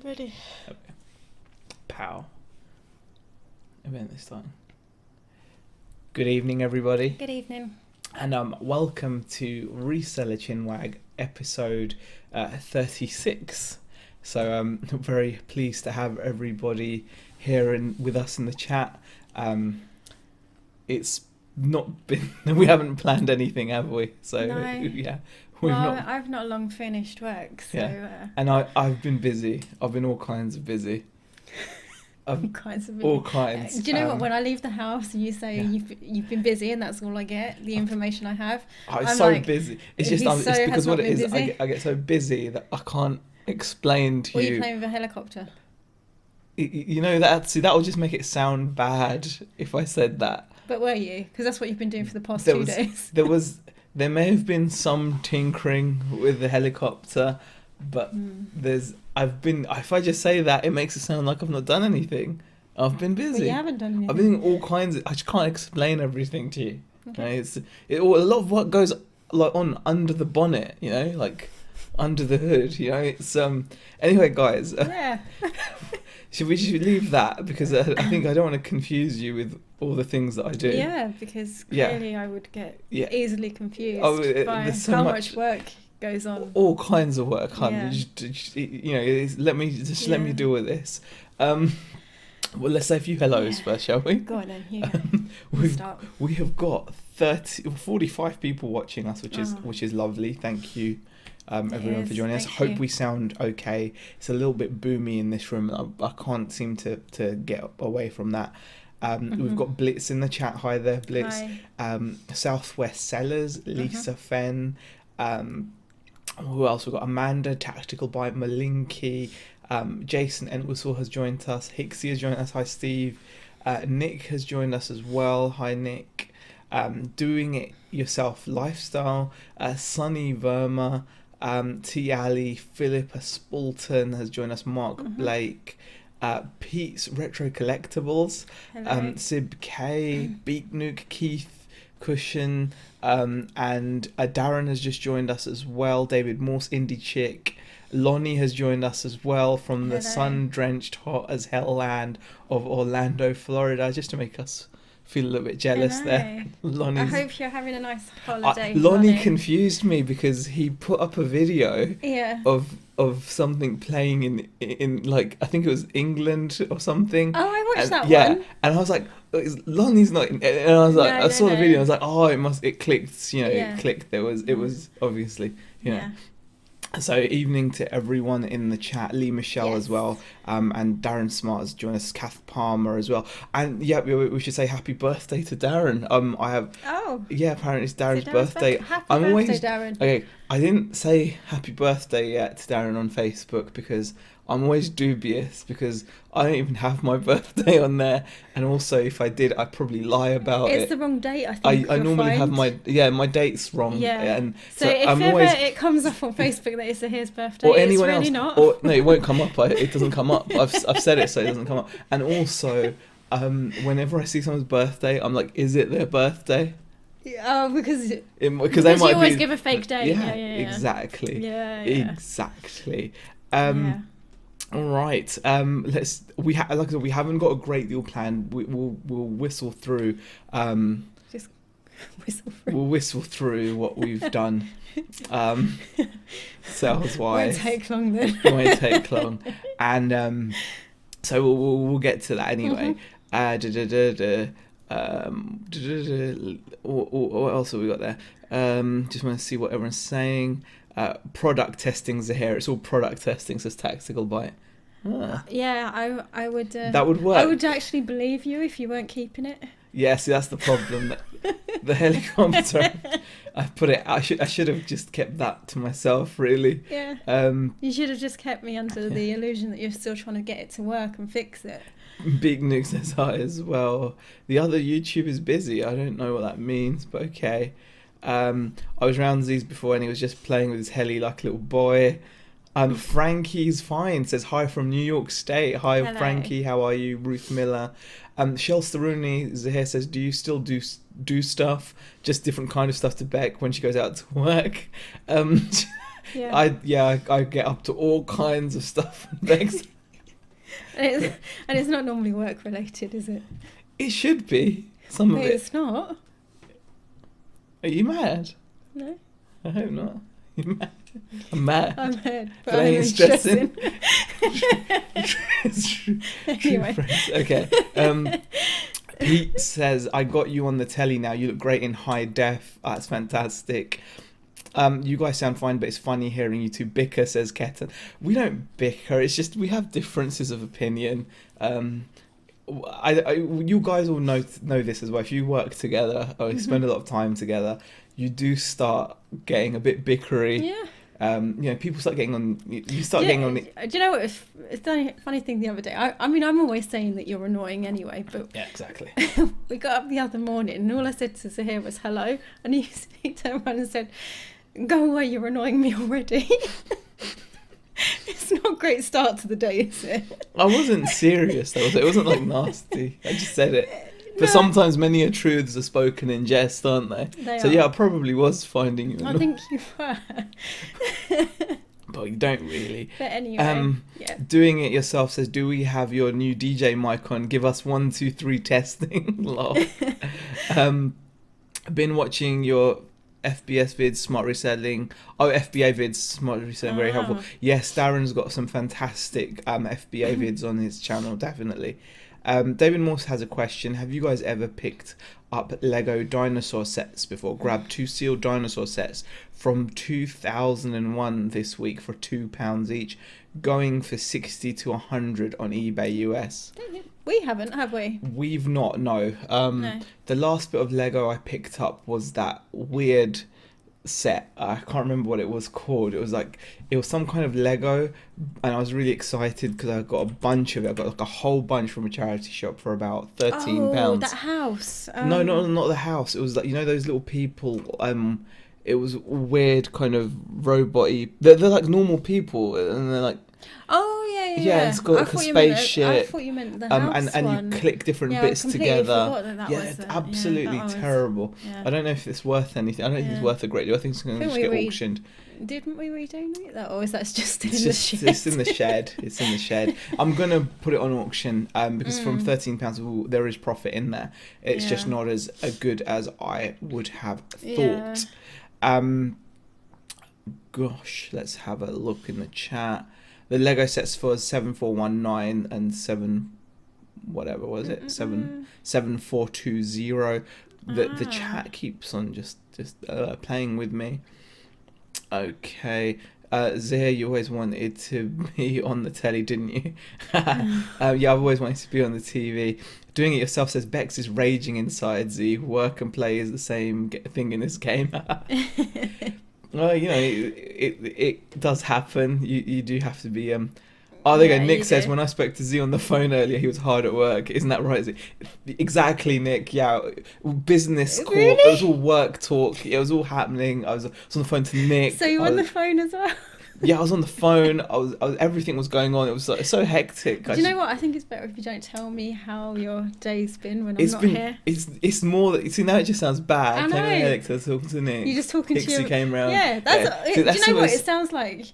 Ready. Okay. Pow. Event this time. Good evening, everybody. Good evening. And welcome to Reseller Chinwag episode 36. So very pleased to have everybody here and with us in the chat. It's not been, we haven't planned anything, have we? So No. yeah. I've not long finished work, so... Yeah. And I've been busy. I've been all kinds of busy. All kinds of busy. All kinds. Do you know what? When I leave the house and you say Yeah. you've been busy and that's all I get, the information I have, I'm I'm so like, busy. It's just he so it's has because not what it been is. busy. I get so busy that I can't explain to Were you. you playing with a helicopter? You know that. See, that will just make it sound bad if I said that. But were you? Because that's what you've been doing for the past 2 days. There may have been some tinkering with the helicopter, but if I just say that, it makes it sound like I've not done anything. I've been busy. But you haven't done anything. I've been doing all kinds of, I just can't explain everything to you. Okay. A lot of what goes like on under the bonnet, like under the hood, It's anyway, guys. Yeah. Should we leave that, because I think I don't want to confuse you with all the things that I do. Yeah, because clearly I would get easily confused by there's so how much work goes on. All kinds of work, hun. Yeah. Let me deal with this. Well, let's say a few hellos first, shall we? Go on then. Yeah. We have got 45 people watching us, which is lovely. Thank you, everyone, for joining us. Hope we sound okay. It's a little bit boomy in this room. I can't seem to get away from that. We've got Blitz in the chat. Hi there, Blitz. Hi. Southwest Sellers, Lisa Fenn. Who else? We've got Amanda, Tactical Bite, Malinky. Jason Entwistle has joined us. Hixie has joined us. Hi, Steve. Nick has joined us as well. Hi, Nick. Doing It Yourself Lifestyle. Sunny Verma. T. Ali. Philippa Spalton has joined us. Mark Blake. Pete's Retro Collectibles. Sib K. Beak Nuke. Keith Cushion. And Darren has just joined us as well. David Morse, Indie Chick. Lonnie has joined us as well from the sun-drenched, hot as hell land of Orlando, Florida, just to make us feel a little bit jealous there. I hope you're having a nice holiday. Lonnie confused me because he put up a video of something playing in like, I think it was England or something. Oh, I watched that one. Yeah, and I was like, Lonnie's not, and I was like, I saw the video, and I was like, it clicked, it clicked. It was obviously, So evening to everyone in the chat, Lee Michelle as well, and Darren Smart has joined us, Kath Palmer as well, and we should say happy birthday to Darren. Apparently it's Darren's birthday. Happy birthday, Darren. Okay, I didn't say happy birthday yet to Darren on Facebook because I'm always dubious, because I don't even have my birthday on there, and also if I did, I'd probably lie about it. It's the wrong date, I think. I normally have my date's wrong. Yeah. And so if I'm ever always, it comes up on Facebook that it's his birthday, or anyone it's really else, not. or no, it won't come up. It doesn't come up. I've said it, so it doesn't come up. And also, whenever I see someone's birthday, I'm like, is it their birthday? Oh, because they you might always give a fake date. Yeah. Exactly. Yeah. Exactly. All right. We haven't got a great deal planned. We'll whistle through. Just whistle through. We'll whistle through what we've done. Sales wise. Won't take long then. Won't take long. And so we'll get to that anyway. What else have we got there? Just want to see what everyone's saying. Product testings are here. It's all product testing, says Tactical Bite. Yeah, I would. That would work. I would actually believe you if you weren't keeping it. Yeah, see, that's the problem. The helicopter. I should have just kept that to myself, really. Yeah. You should have just kept me under the illusion that you're still trying to get it to work and fix it. Big Nuke says hi as well. The other YouTube is busy. I don't know what that means, but okay. I was around Z's before and he was just playing with his heli like a little boy. Frankie's fine, says hi from New York State. Hi, hello. Frankie, how are you? Ruth Miller. Shel Staruni is here, says, do you still do stuff? Just different kind of stuff to Beck when she goes out to work. I get up to all kinds of stuff. Beck's And it's not normally work related, is it? It should be. Some But of it. it's not. Are you mad? No. I hope not. You're mad. I'm mad. I'm mad, but But I I'm ain't stressing. stressing. True Anyway. friends. Okay. Pete says, I got you on the telly now. You look great in high def. That's fantastic. You guys sound fine, but it's funny hearing you two bicker, says Ketan. We don't bicker. It's just we have differences of opinion. You guys all know this as well. If you work together or you spend a lot of time together, you do start getting a bit bickery. Yeah. People start getting on. You start getting on. Do you know what? It's a funny thing the other day. I mean, I'm always saying that you're annoying anyway, but Yeah, exactly. we got up the other morning and all I said to Zahir was hello, and he turned around and said, "Go away, you're annoying me already." It's not a great start to the day, is it? I wasn't serious though. It wasn't like nasty. I just said it. But No. sometimes many truths are spoken in jest, aren't they? They So are. yeah, I probably was finding you I annoying. think you were. But you don't really. But anyway, yeah. Doing it yourself says, do we have your new DJ mic on? Give us 1, 2, 3 testing. Lol. Been watching your FBS vids, smart reselling. Oh, FBA vids, smart reselling, very helpful. Yes, Darren's got some fantastic FBA vids on his channel, definitely. David Morse has a question. Have you guys ever picked up Lego dinosaur sets before? Grabbed 2 sealed dinosaur sets from 2001 this week for £2 each, going for 60 to 100 on eBay US. We haven't, have we? We've not, no. No. The last bit of Lego I picked up was that weird set. I can't remember what it was called. It was some kind of Lego, and I was really excited because I got a bunch of it. I got like a whole bunch from a charity shop for about £13. Oh, that house. No, not the house. It was like, those little people. It was weird kind of robot-y. They're like normal people, and they're like. Oh yeah. Yeah, it's got like a spaceship. I thought you meant the house and one. you click different Yeah, bits I completely together. forgot that Yeah, was it's it. absolutely Yeah, that was- terrible. yeah. I don't know if it's worth anything. I don't think it's Yeah. worth a great deal. I think it's going to Think just get we auctioned. Didn't we redonate that, or is that just in the shed? It's in the shed. It's in the shed. I'm going to put it on auction because from £13 there is profit in there. It's just Yeah. not as good as I would have Yeah. thought. Gosh, let's have a look in the chat. The Lego sets for 7419 and 7 whatever was it? 7420. The chat keeps on just playing with me. Okay. Zia, you always wanted to be on the telly, didn't you? Yeah, I've always wanted to be on the TV. Doing it yourself says Bex is raging inside. Z, work and play is the same thing in this game. Well, it does happen. You do have to be. Oh, there you Yeah, go. Nick you says, do. when I spoke to Z on the phone earlier, he was hard at work. Isn't that right, Z? Exactly, Nick. Yeah, business call. Really? It was all work talk. It was all happening. I was on the phone to Nick. So you were on the phone as well? Yeah, I was on the phone. I was everything was going on. It was so hectic. Do you know what? I think it's better if you don't tell me how your day's been when I'm It's not been. here. It's more that. See, now it just sounds bad. I know. Talking to Nick. You're just talking to Pixie your... came round. Yeah, that's... See, Do that's you know what? always- It sounds like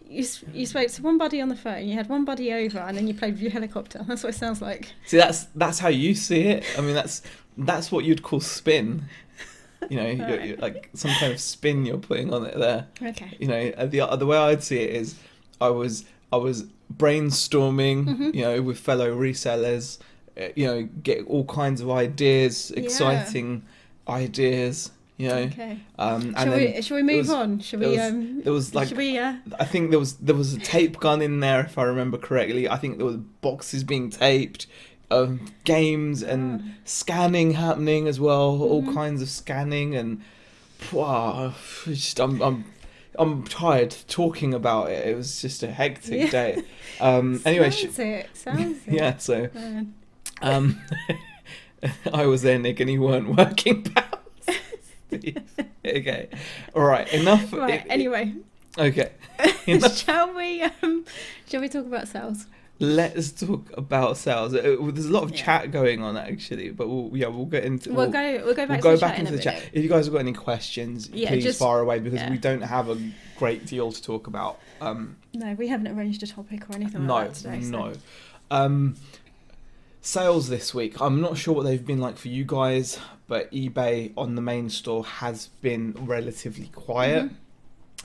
you spoke to one buddy on the phone, you had one buddy over, and then you played with your helicopter. That's what it sounds like. See, that's how you see it. I mean, that's what you'd call spin. You're like some kind of spin you're putting on it there. Okay. The way I'd see it is, I was brainstorming, with fellow resellers, get all kinds of ideas, exciting ideas, Okay. And Shall we move on? Shall we? there was like, Should we? I think there was a tape gun in there, if I remember correctly. I think there were boxes being taped, games and scanning happening as well. All kinds of scanning, and wow, I'm tired talking about it. It was just a hectic day. Anyway, Sounds it. yeah. So, Man. I was there, Nick, and you weren't working. Pals. Okay, all right. Enough. Right. Anyway. Okay. Shall we talk about sales? Let's talk about sales. There's a lot of chat going on actually, but we'll get into. We'll go back into the chat. If you guys have got any questions, please just fire away because yeah. we don't have a great deal to talk about. No, we haven't arranged a topic or anything No, like that today. no. Sales this week. I'm not sure what they've been like for you guys, but eBay on the main store has been relatively quiet.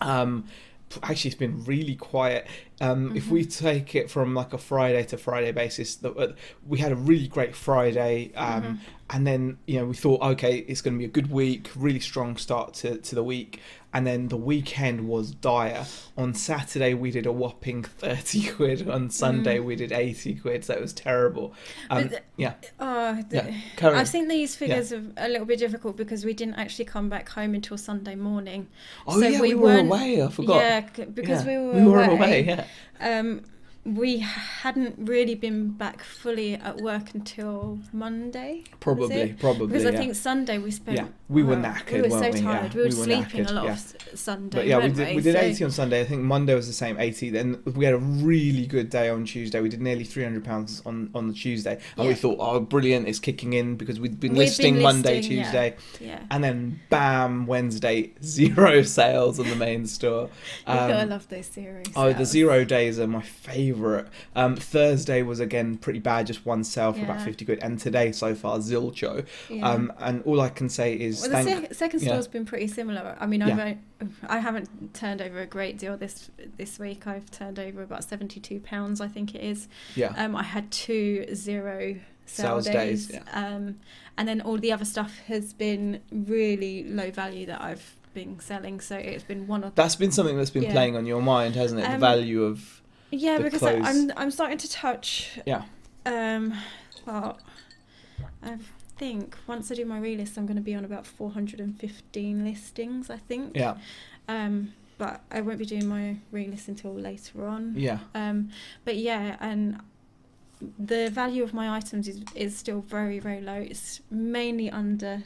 Actually, it's been really quiet. If we take it from like a Friday to Friday basis, we had a really great Friday, and then we thought, okay, it's going to be a good week, really strong start to the week, and then the weekend was dire. On Saturday we did a whopping 30 quid. On Sunday we did 80 quid, so it was terrible. I think these figures are a little bit difficult because we didn't actually come back home until Sunday morning. Oh, so we were away, I forgot. Yeah, because we were away. We hadn't really been back fully at work until Monday. Probably. Because I think Sunday we spent. Yeah, we were knackered. We were weren't so tired. We were sleeping a lot Sunday. But yeah, we did 80 on Sunday. I think Monday was the same 80. Then we had a really good day on Tuesday. We did nearly £300 on the Tuesday, and we thought, oh, brilliant, it's kicking in because we'd been listing Monday, Tuesday, and then bam, Wednesday, 0 sales on the main store. You gotta love those series. Oh, the 0 days are my favourite. Thursday was again pretty bad, just one sale for about 50 quid, and today so far zilcho. And all I can say is the second store's been pretty similar. I mean, I haven't turned over a great deal this week. I've turned over about £72, I think it is. I had 2 0 sales days. And then all the other stuff has been really low value that I've been selling, so it's been that's been something that's been playing on your mind, hasn't it? The value of because I'm starting to touch. Well, I think once I do my relist, I'm going to be on about 415 listings, I think. But I won't be doing my relist until later on. But and the value of my items is still very, very low. It's mainly under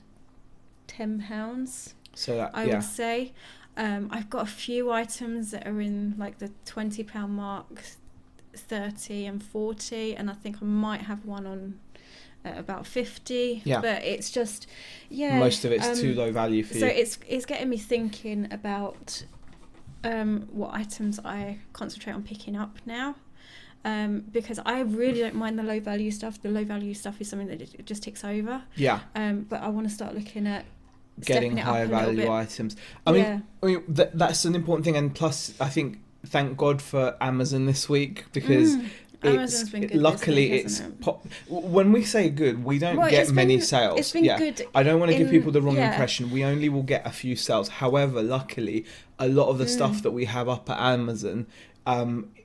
£10. So that, I would say. I've got a few items that are in like the £20 mark, 30 and 40, and I think I might have one on about 50. But it's just most of it's too low value for you. So it's getting me thinking about what items I concentrate on picking up now. Because I really don't mind the low value stuff. The low value stuff is something that it just ticks over. But I want to start looking at getting higher value items. I mean that's an important thing, and plus I think thank God for Amazon this week, because Amazon's been good luckily this week, when we say good, we don't get many sales. It's been good. I don't want to give people the wrong impression. We only will get a few sales. However, luckily a lot of the stuff that we have up at Amazon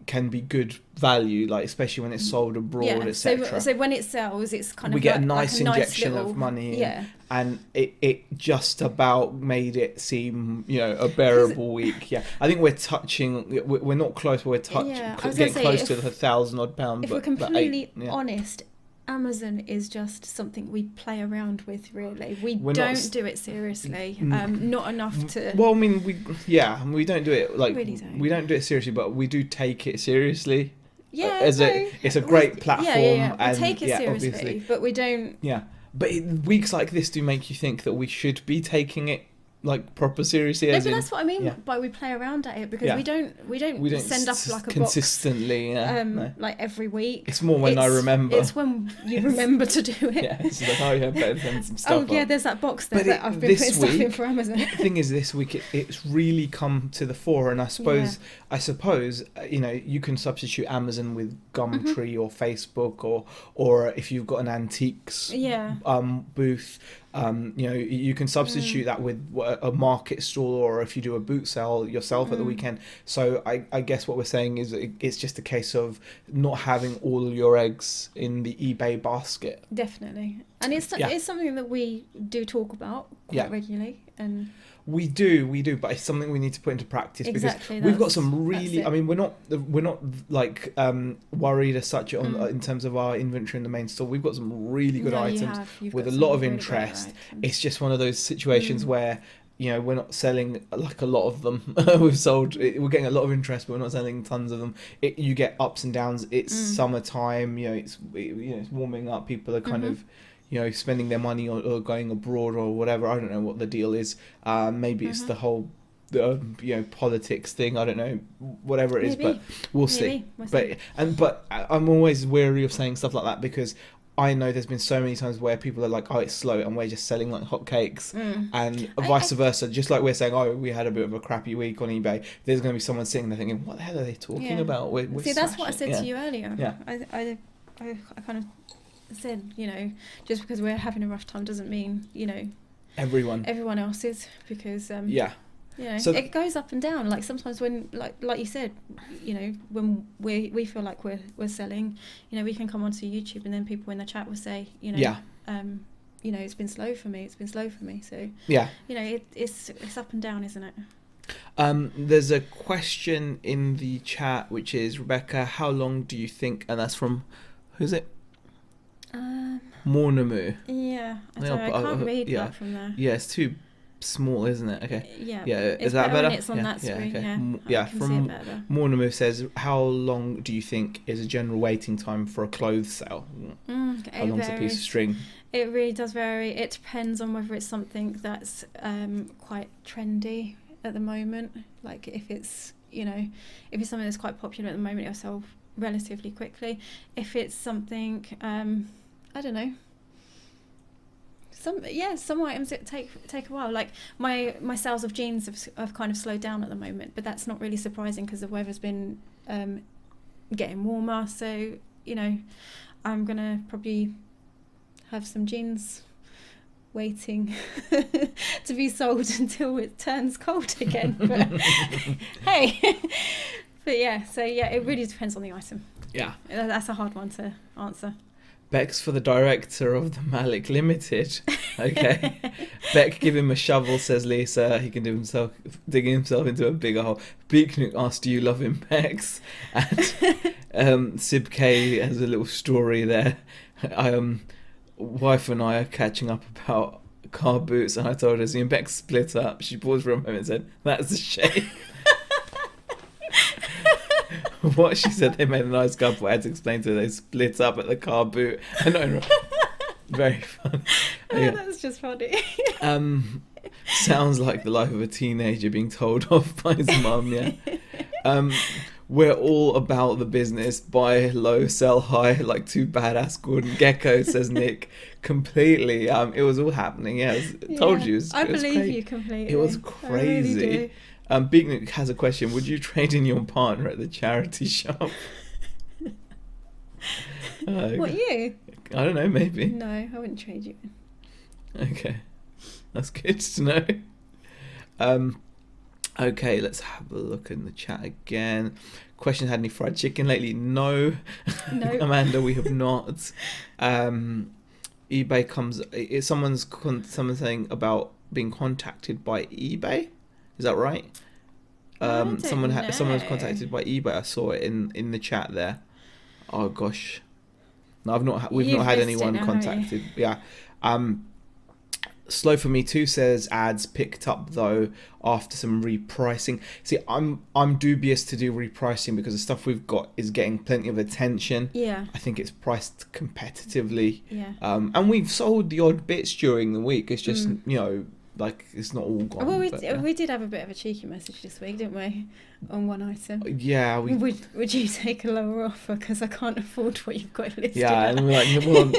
can be good value, like especially when it's sold abroad, etc. So when it sells, it's kind of we get a nice injection of money in, and it just about made it seem a bearable week. I think we're touching. We're not close, but we're getting close to the £1,000 odd. If we're completely honest, Amazon is just something we play around with, really. We don't do it seriously. Not enough to. Well, I mean, we don't do it like really don't. We don't do it seriously, but we do take it seriously. It's a great platform. We take it seriously, obviously. But we don't. But weeks like this do make you think that we should be taking it like proper seriously. But that's what I mean by we play around at it, because we don't send up like a consistently box, like every week. It's more when I remember. It's when you remember to do it. It's like, better send some stuff. There's that box there that I've been putting stuff in for Amazon. The thing is, this week it's really come to the fore, and I suppose you can substitute Amazon with Gumtree or Facebook, or if you've got an antiques booth. You can substitute that with a market stall, or if you do a boot sale yourself at the weekend. So I guess what we're saying is it's just a case of not having all your eggs in the eBay basket. Definitely. And it's something that we do talk about quite regularly. And we do, but it's something we need to put into practice, because we've got some really. I mean, we're not like worried as such in terms of our inventory in the main store. We've got some really good items with a lot of interest. It's just one of those situations where we're not selling like a lot of them. We're getting a lot of interest, but we're not selling tons of them. You get ups and downs. It's summertime. It's warming up. People are kind of spending their money or going abroad or whatever. I don't know what the deal is. Maybe it's the whole politics thing. I don't know, whatever it is, Maybe. but we'll see. We'll see. But I'm always wary of saying stuff like that because I know there's been so many times where people are like, oh, it's slow, and we're just selling like hotcakes, and vice versa. Just like we're saying, oh, we had a bit of a crappy week on eBay. There's going to be someone sitting there thinking, what the hell are they talking about? We're See, that's what I said smashing. to you earlier. Yeah. I kind of said, just because we're having a rough time doesn't mean, everyone else is, because so it goes up and down. Like sometimes when, like you said, when we feel like we're selling, we can come onto YouTube and then people in the chat will say, it's been slow for me. So it's up and down, isn't it? There's a question in the chat which is, Rebecca, how long do you think? And that's from, who's it? Mornamu. Yeah, I can't read that from there. Yeah, it's too small, isn't it? Okay. Yeah. Is that better? It's on that screen. Okay. Yeah. I can see it better. Mornamu says, how long do you think is a general waiting time for a clothes sale? How long's a piece of string? It really does vary. It depends on whether it's something that's quite trendy at the moment. Like if it's if it's something that's quite popular at the moment, it'll sell relatively quickly. If it's something I don't know, some items that take a while. Like my sales of jeans have kind of slowed down at the moment, but that's not really surprising because the weather's been getting warmer. So I'm gonna probably have some jeans waiting to be sold until it turns cold again. But hey, but it really depends on the item. Yeah, that's a hard one to answer. Beck's for the director of the Malik Limited. Okay. Beck, give him a shovel, says Lisa. He can dig himself into a bigger hole. Beeknook asked, do you love him, Bex? And Sib K has a little story there. Wife and I are catching up about car boots, and I told her, seeing Beck split up. She paused for a moment and said, that's a shame. What she said, they made a nice couple. I had to explain to her they split up at the car boot. Very fun. Yeah. That's just funny. Sounds like the life of a teenager being told off by his mum. Yeah. We're all about the business. Buy low, sell high, like two badass Gordon Gecko, says Nick. Completely. It was all happening. Yeah, told you. I believe you completely. It was crazy. I really do. Beeknook has a question. Would you trade in your partner at the charity shop? What, you? I don't know, maybe. No, I wouldn't trade you in. Okay. That's good to know. Okay, let's have a look in the chat again. Question, had any fried chicken lately? No. Amanda, we have not. eBay comes... Someone's saying about being contacted by eBay. Is that right? Someone was contacted by eBay. I saw it in the chat there. Oh gosh, no, we've not had anyone contacted. Yeah. Slow for me too says ads picked up though after some repricing. See, I'm dubious to do repricing because the stuff we've got is getting plenty of attention. Yeah. I think it's priced competitively. Yeah. And we've sold the odd bits during the week. It's just like it's not all gone. Well, we did have a bit of a cheeky message this week, didn't we, on one item? Yeah. Would you take a lower offer because I can't afford what you've got listed? Yeah, and we're like, well,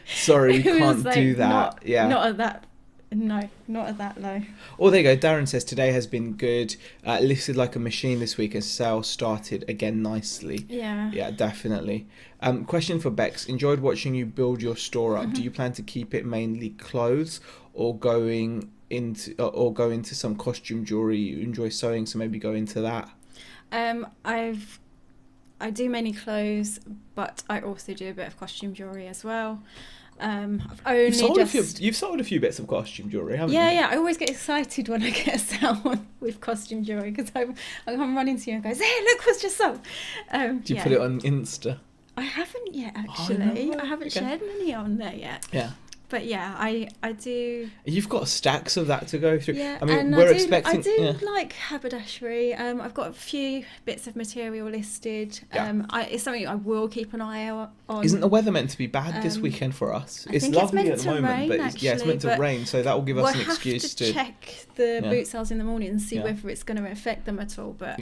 sorry, we can't do that. Not at that. No, not at that low. Oh, there you go. Darren says today has been good. Listed like a machine this week as sales started again nicely. Yeah. Yeah, definitely. Question for Bex. Enjoyed watching you build your store up. Do you plan to keep it mainly clothes or go into some costume jewelry? You enjoy sewing, so maybe go into that. I do mainly clothes, but I also do a bit of costume jewelry as well. You've sold a few bits of costume jewelry, haven't you? Yeah. I always get excited when I get a sale with costume jewelry because I come running to you and goes, "Hey, look what's just sold." Do you put it on Insta? I haven't yet, actually. I haven't shared many on there yet. Yeah. But yeah, I do. You've got stacks of that to go through. Yeah, I mean, and we're I expecting. do like haberdashery. I've got a few bits of material listed. Yeah. It's something I will keep an eye out on. Isn't the weather meant to be bad this weekend for us? I It's think lovely it's at meant the to moment, rain, but it's meant to actually, rain, so that will give us an excuse We'll have to check the boot sales in the morning and see whether it's going to affect them at all. But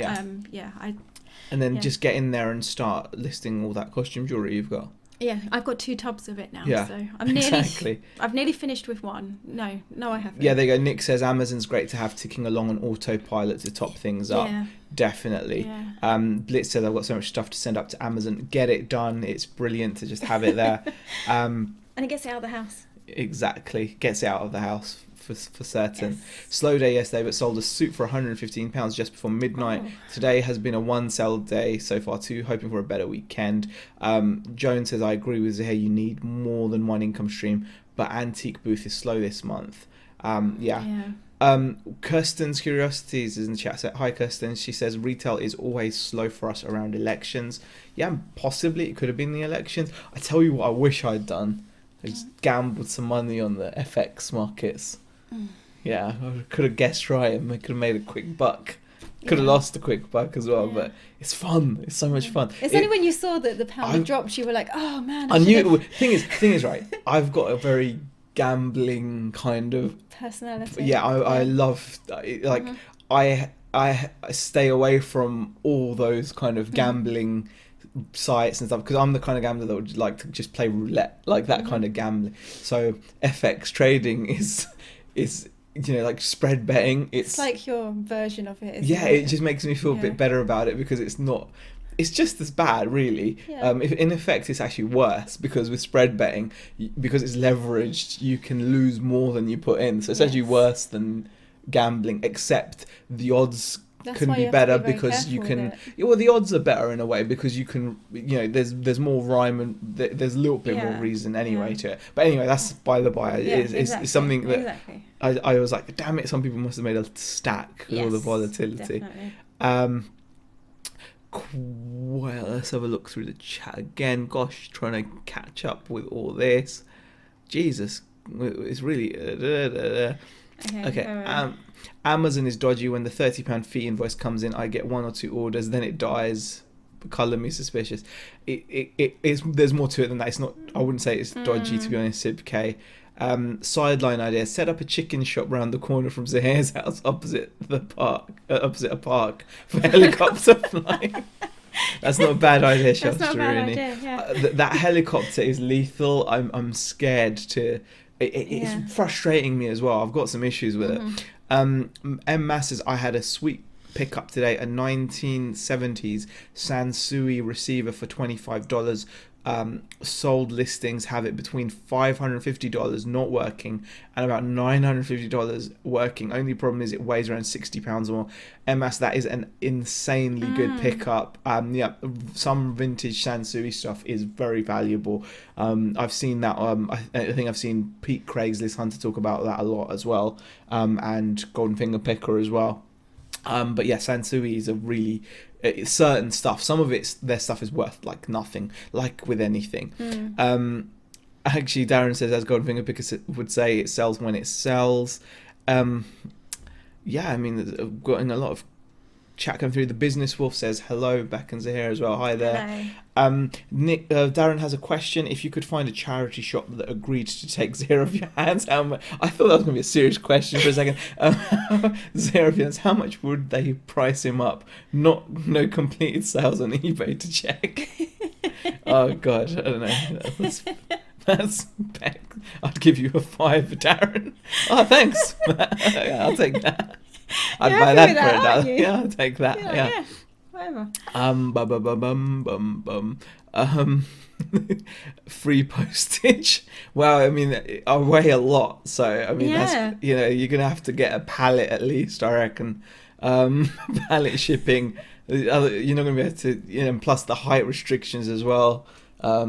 and then just get in there and start listing all that costume jewellery you've got. Yeah, I've got 2 tubs of it now, Yeah, so I've nearly finished with one. No, I haven't. Yeah, there you go. Nick says Amazon's great to have ticking along on autopilot to top things up. Yeah. Definitely. Yeah. Blitz says I've got so much stuff to send up to Amazon. Get it done. It's brilliant to just have it there. And it gets it out of the house. Exactly. Gets it out of the house for certain. Yes. Slow day yesterday, but sold a suit for £115 just before midnight. Oh. Today has been a one sell day so far too, hoping for a better weekend. Joan says, I agree with Zahir, you need more than one income stream, but antique booth is slow this month. Kirsten's Curiosities is in the chat. So, hi Kirsten. She says retail is always slow for us around elections. Yeah, possibly it could have been the elections. I tell you what I wish I'd done. I just gambled some money on the FX markets. Yeah, I could have guessed right and I could have made a quick buck. Could have lost a quick buck as well, but it's fun. It's so much fun. It's only when you saw that the pound had dropped, you were like, oh man. I knew. Thing is, right. I've got a very gambling kind of personality. Yeah, I love like I stay away from all those kind of gambling sites and stuff because I'm the kind of gambler that would like to just play roulette, like that kind of gambling. So FX trading is like spread betting. It's like your version of it. It just makes me feel a bit better about it because it's just as bad, really. If in effect, it's actually worse because with spread betting, because it's leveraged, you can lose more than you put in. So it's actually worse than gambling, except the odds can be better because you can. Well, the odds are better in a way because you can. There's more rhyme and there's a little bit more reason anyway to it. But anyway, that's by the by. It's something that I was like, damn it! Some people must have made a stack with all the volatility. Definitely. Well, let's have a look through the chat again. Gosh, trying to catch up with all this. Jesus, it's really... Okay. Amazon is dodgy. When the £30 fee invoice comes in, I get 1 or 2 orders, then it dies. Colour me suspicious. There's more to it than that. It's not. I wouldn't say it's dodgy, to be honest, Sib K. Sideline idea: set up a chicken shop round the corner from Zahir's house, opposite a park for helicopter flying. That's not a bad idea, That's not a bad idea. Yeah. That helicopter is lethal. I'm scared to. It's frustrating me as well. I've got some issues with it. M Masses, I had a sweet pickup today, a 1970s Sansui receiver for $25. Sold listings have it between $550 not working and about $950 working. Only problem is it weighs around 60 pounds or more. MS, that is an insanely good pickup. Some vintage Sansui stuff is very valuable. I've seen that. I think I've seen Pete Craigslist Hunter talk about that a lot as well, and Golden Finger Picker as well. But yeah, Sansui is a really certain stuff. Some of their stuff is worth like nothing, like with anything. Actually, Darren says, as Golden Finger Picker would say, it sells when it sells. Yeah, I mean, I've gotten a lot of chat coming through. The Business Wolf says hello, Beck and Zahir as well. Hi there. Hello. Nick, Darren has a question. If you could find a charity shop that agreed to take Zahir off your hands, how much? I thought that was going to be a serious question for a second. Zahir off your hands, how much would they price him up? No completed sales on eBay to check. Oh God, I don't know. That's Beck. I'd give you a 5, Darren. Oh, thanks. Yeah, I'll take that. I'd buy that for $1. Yeah, I'll take that. Yeah. Whatever. Free postage. Well, I mean, I weigh a lot, so I mean, that's you're gonna have to get a pallet at least, I reckon. Pallet shipping. You're not gonna be able to, plus the height restrictions as well. I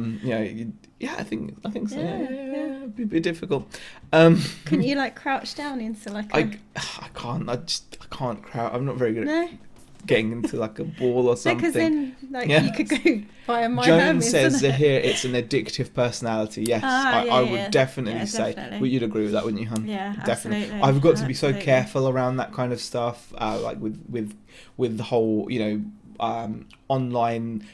think so. Yeah. It'd be a bit difficult. Couldn't you crouch down into like I can't. I can't crouch. I'm not very good at getting into like a ball or something. Because then, like, Yeah. you could go buy a My Joan Hermes, says isn't it? here it's an addictive personality. Yes, Ah, I yeah. would definitely Yeah, say. definitely. Well, you'd agree with that, wouldn't you, hon? Yeah, Definitely. absolutely. I've got to be so Absolutely. careful around that kind of stuff, like with the whole, online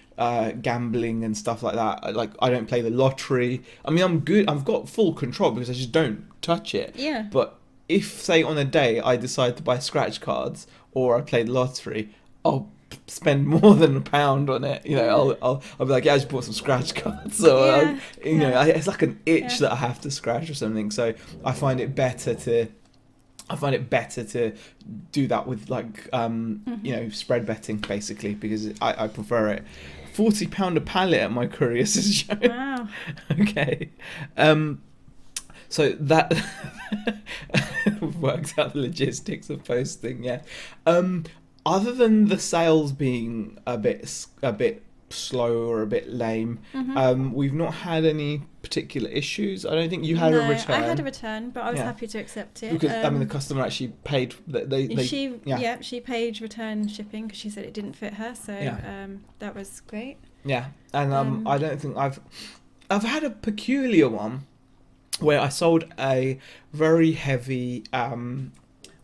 gambling and stuff like that. Like, I don't play the lottery. I mean, I'm good. I've got full control because I just don't touch it. Yeah. But if, say, on a day I decide to buy scratch cards or I play the lottery, I'll spend more than £1 on it. I'll be like, yeah, I just bought some scratch cards. So Yeah. it's like an itch Yeah. that I have to scratch or something. So I find it better to do that with like spread betting, basically, because I prefer it. £40 a pallet at my courier, says Joe. Wow. Okay. So that works out the logistics of posting, yeah. Other than the sales being a bit slow or a bit lame, we've not had any particular issues. I don't think you had a return. I had a return, but I was happy to accept it. Because the customer actually paid. She paid return shipping because she said it didn't fit her, so that was great. Yeah, and I don't think I've had a peculiar one where I sold a very heavy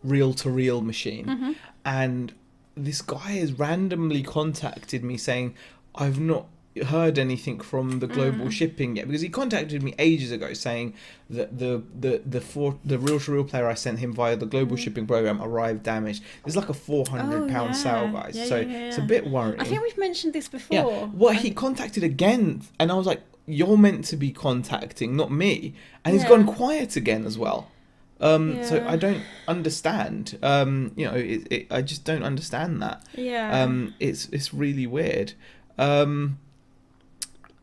reel-to-reel machine, and this guy has randomly contacted me saying, I've not heard anything from the global shipping yet, because he contacted me ages ago saying that the reel-to-reel player I sent him via the global shipping program arrived damaged. It's like a £400 sale, guys. It's a bit worrying. I think we've mentioned this before. Yeah. Well, he contacted again, and I was like, you're meant to be contacting, not me. And he's gone quiet again as well. So I don't understand. I just don't understand that. Yeah. It's really weird.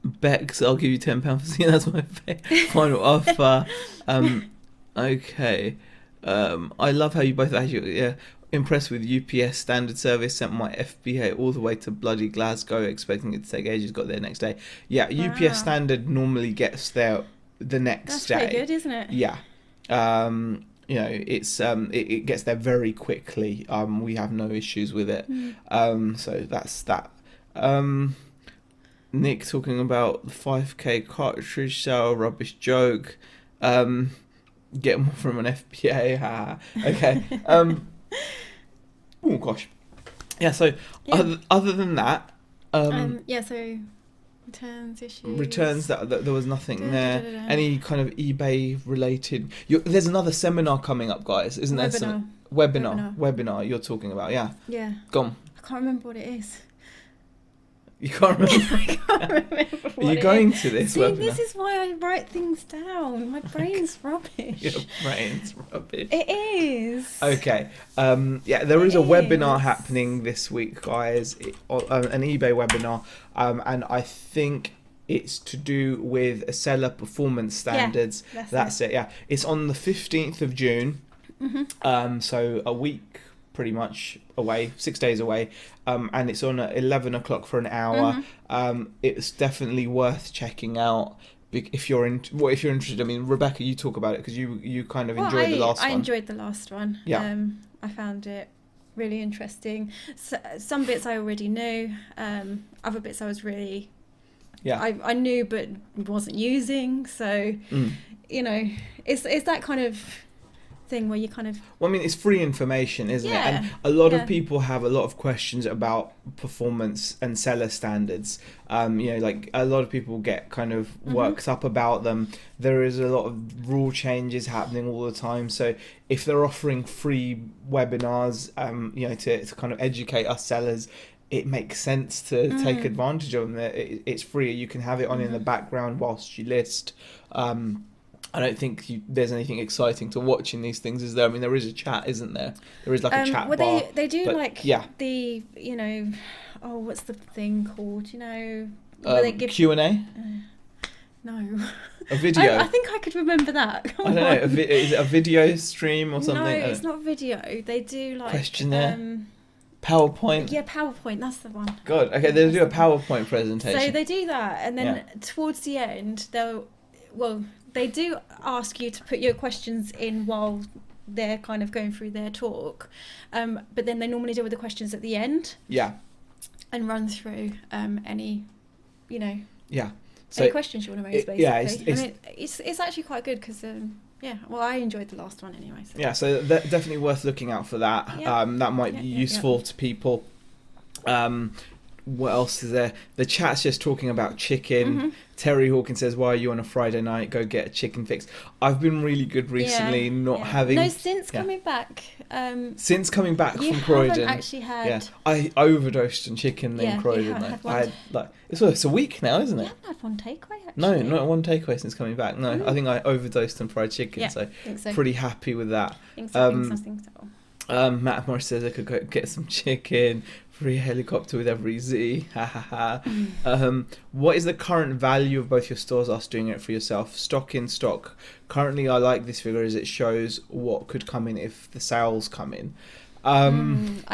Bex, I'll give you £10 for seeing that's my final offer. Okay. I love how you both actually impressed with UPS standard service. Sent my FBA all the way to bloody Glasgow, expecting it to take ages. Got there next day. Yeah, Wow. UPS standard normally gets there the next day. That's pretty good, isn't it? Yeah. It's it gets there very quickly. We have no issues with it. So that's that. Nick talking about the 5k cartridge sale, rubbish joke. Get more from an FBA. Okay. Oh gosh. Yeah. So other than that, so returns issues. Returns that there was nothing there. Any kind of eBay related. There's another seminar coming up, guys, isn't there? Webinar. You're talking about, yeah. Yeah. Go on. I can't remember what it is. You can't remember. I can't remember what Are you going to this See, webinar? this is why I write things down. My brain's rubbish. Your brain's rubbish. It is. Okay. There is a webinar happening this week, guys. An eBay webinar. And I think it's to do with seller performance standards. Yeah, that's it. Yeah. It's on the 15th of June. So a week pretty much away, 6 days away. And it's on at 11 o'clock for an hour. It's definitely worth checking out. If you're interested. I mean, Rebecca, you talk about it because you kind of enjoyed the last one. I enjoyed the last one. Yeah. I found it really interesting. So, some bits I already knew. Other bits I was really... Yeah. I knew but wasn't using. So, it's that kind of thing where you kind of... Well, I mean, it's free information, isn't it? And a lot of people have a lot of questions about performance and seller standards. Like a lot of people get kind of worked up about them. There is a lot of rule changes happening all the time. So if they're offering free webinars, to kind of educate us sellers, it makes sense to take advantage of them. It's free. You can have it on in the background whilst you list. I don't think there's anything exciting to watch in these things, is there? I mean, there is a chat, isn't there? There is like a chat bar. They do the, what's the thing called? Where they give Q&A? No. A video? I think I could remember that. I don't know. Is it a video stream or something? No, it's not video. They do like... Questionnaire? PowerPoint? Yeah, PowerPoint. That's the one. God, okay, they do a PowerPoint presentation. So they do that, and then towards the end, they do ask you to put your questions in while they're kind of going through their talk, but then they normally deal with the questions at the end. Yeah. And run through any, Yeah. any questions you want to raise, basically. Yeah, it's actually quite good because, well, I enjoyed the last one anyway. So. Yeah, so definitely worth looking out for that. Yeah. That might be useful to people. What else is there? The chat's just talking about chicken. Mm-hmm. Terry Hawkins says, "Why are you on a Friday night? Go get a chicken fix." I've been really good recently, not having. No, since coming back. Since coming back you from Croydon, haven't actually had. Yeah, I overdosed on chicken in Croydon. I had it's a week now, isn't it? You haven't had one takeaway. Actually. No, not one takeaway since coming back. No, I think I overdosed on fried chicken. Yeah, so, think so pretty happy with that. Think so. Matt Morris says I could go get some chicken. Free helicopter with every Z. Ha ha ha. What is the current value of both your stores? Ask doing it for yourself. Stock in stock. Currently, I like this figure as it shows what could come in if the sales come in. I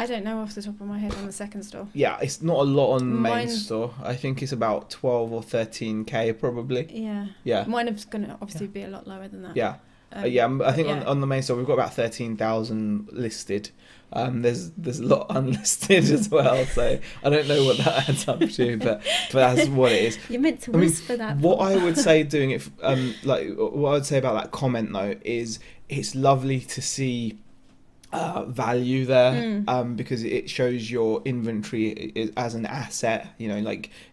don't know off the top of my head on the second store. Yeah, it's not a lot on the main store. I think it's about 12 or 13k probably. Yeah. Yeah. Mine is going to obviously be a lot lower than that. Yeah. I think on the main store we've got about 13,000 listed. There's a lot unlisted as well, so I don't know what that adds up to, but that's what it is. You're meant to whisper that. What I would say doing it, what I would say about that comment though is it's lovely to see value there, because it shows your inventory as an asset.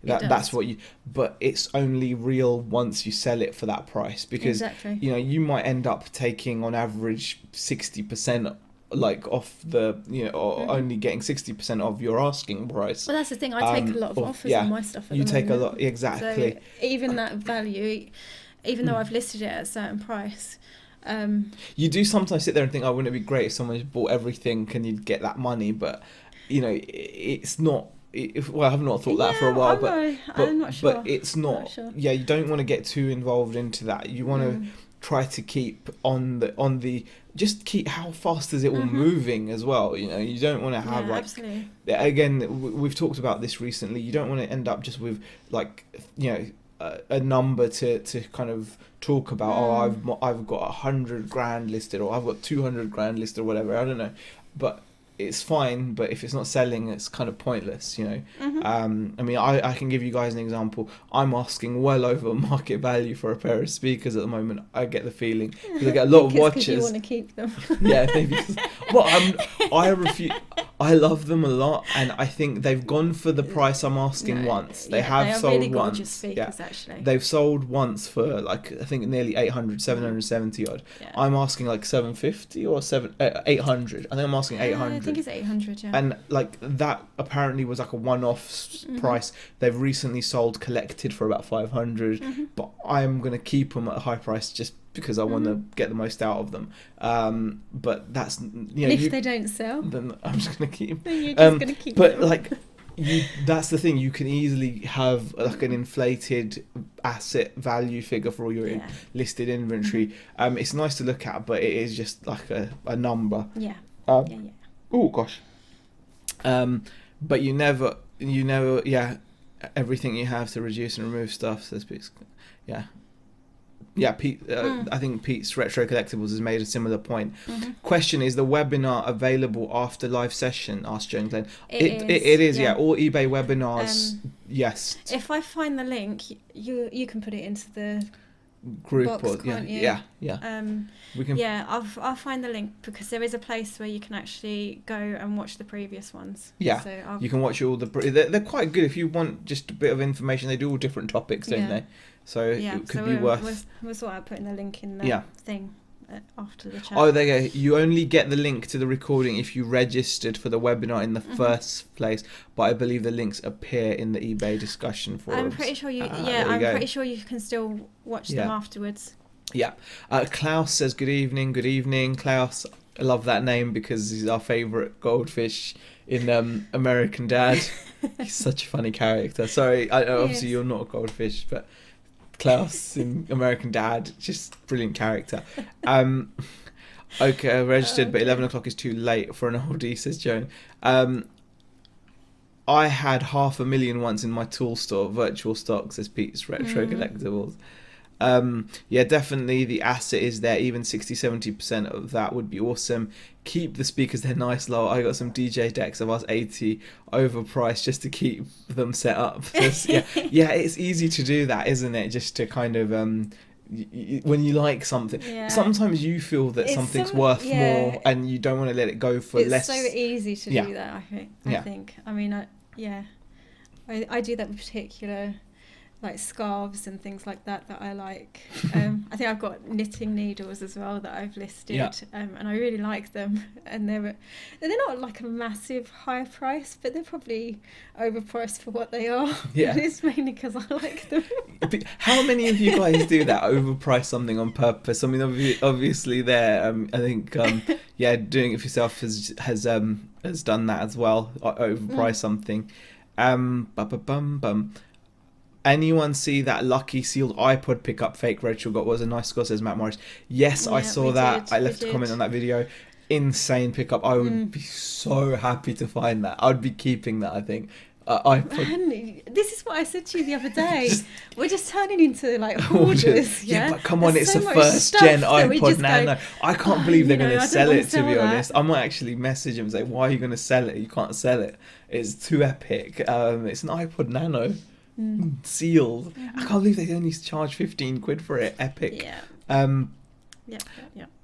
That's what you. But it's only real once you sell it for that price, because you might end up taking on average 60%. Off the or only getting 60% of your asking price. Well, that's the thing. I take a lot of offers on my stuff. You take a lot, exactly. So even that value, even though I've listed it at a certain price. You do sometimes sit there and think, "Oh, wouldn't it be great if someone just bought everything? Can you get that money?" But it's not. I have not thought that for a while, but I'm not sure. But it's not. Yeah, you don't want to get too involved into that. You want to try to keep on the just keep how fast is it all moving as well. You don't want to have absolutely. Again, we've talked about this recently. You don't want to end up just with a number to kind of talk about. I've got 100 grand listed, or I've got 200 grand listed, or whatever. I don't know, but it's fine. But if it's not selling, it's kind of pointless. I mean, I can give you guys an example. I'm asking well over market value for a pair of speakers at the moment. I get the feeling because I get a lot of watches. You want to keep them. Yeah, maybe. I refuse. I love them a lot, and I think they've gone for the price I'm asking once. They have sold really once. Gorgeous speakers, actually. They've sold once for I think nearly 800, 770 odd. Yeah. I'm asking 750 or 800. I think I'm asking 800. I think it's 800, yeah. And that apparently was a one-off price. They've recently sold collected for about 500, but I'm going to keep them at a high price just because I want to get the most out of them. But that's and if they don't sell, then I'm just going to keep. Then you're just going to keep. But that's the thing. You can easily have an inflated asset value figure for all your listed inventory. It's nice to look at, but it is just a number. Yeah. Oh gosh. But you never. Everything you have to reduce and remove stuff. So speaks. Yeah. Yeah, Pete. I think Pete's Retro Collectibles has made a similar point. Question: is the webinar available after live session? Asked Joan Glenn. It is. Yeah. All eBay webinars. Yes. If I find the link, you can put it into the group box, can't you? Yeah. We can. Yeah, I'll find the link because there is a place where you can actually go and watch the previous ones. Yeah. So you can watch all they're quite good if you want just a bit of information. They do all different topics, don't they? So it could be worth. We'll sort out putting the link in the thing after the chat. Oh, there you go. You only get the link to the recording if you registered for the webinar in the first place. But I believe the links appear in the eBay discussion forums. I'm pretty sure pretty sure you can still watch them afterwards. Yeah. Klaus says good evening. Good evening, Klaus. I love that name because he's our favourite goldfish in American Dad. He's such a funny character. Sorry, obviously you're not a goldfish, but Klaus in American Dad, just brilliant character. Okay, registered, but 11 o'clock is too late for an oldie, says Joan. I had 500,000 once in my tool store, virtual stock, says Pete's Retro Collectibles. Yeah, definitely the asset is there. Even 60-70% of that would be awesome. Keep the speakers, they're nice low. I got some DJ decks of us 80 overpriced just to keep them set up. Yeah, it's easy to do that, isn't it? Just to kind of when you like something, sometimes you feel that something's worth more and you don't want to let it go for less. It's so easy to do that, I think. I mean, I do that with particular like scarves and things like that I like. I think I've got knitting needles as well that I've listed, and I really like them. And they're not like a massive high price, but they're probably overpriced for what they are. Yeah, it's mainly because I like them. How many of you guys do that? Overprice something on purpose? I mean, obviously, I think doing it for yourself has done that as well. Overprice something. Anyone see that lucky sealed iPod pickup fake Rachel got? Was a nice score, says Matt Morris. Yes, I saw that. I left a comment on that video. Insane pickup. I would be so happy to find that. I'd be keeping that, I think. This is what I said to you the other day. We're just turning into like hoarders. But come on, it's the first gen iPod Nano. I can't believe they're going to sell it, to be honest. I might actually message them and say, why are you going to sell it? You can't sell it. It's too epic. It's an iPod Nano. Sealed. I can't believe they only charge 15 quid for it. Epic.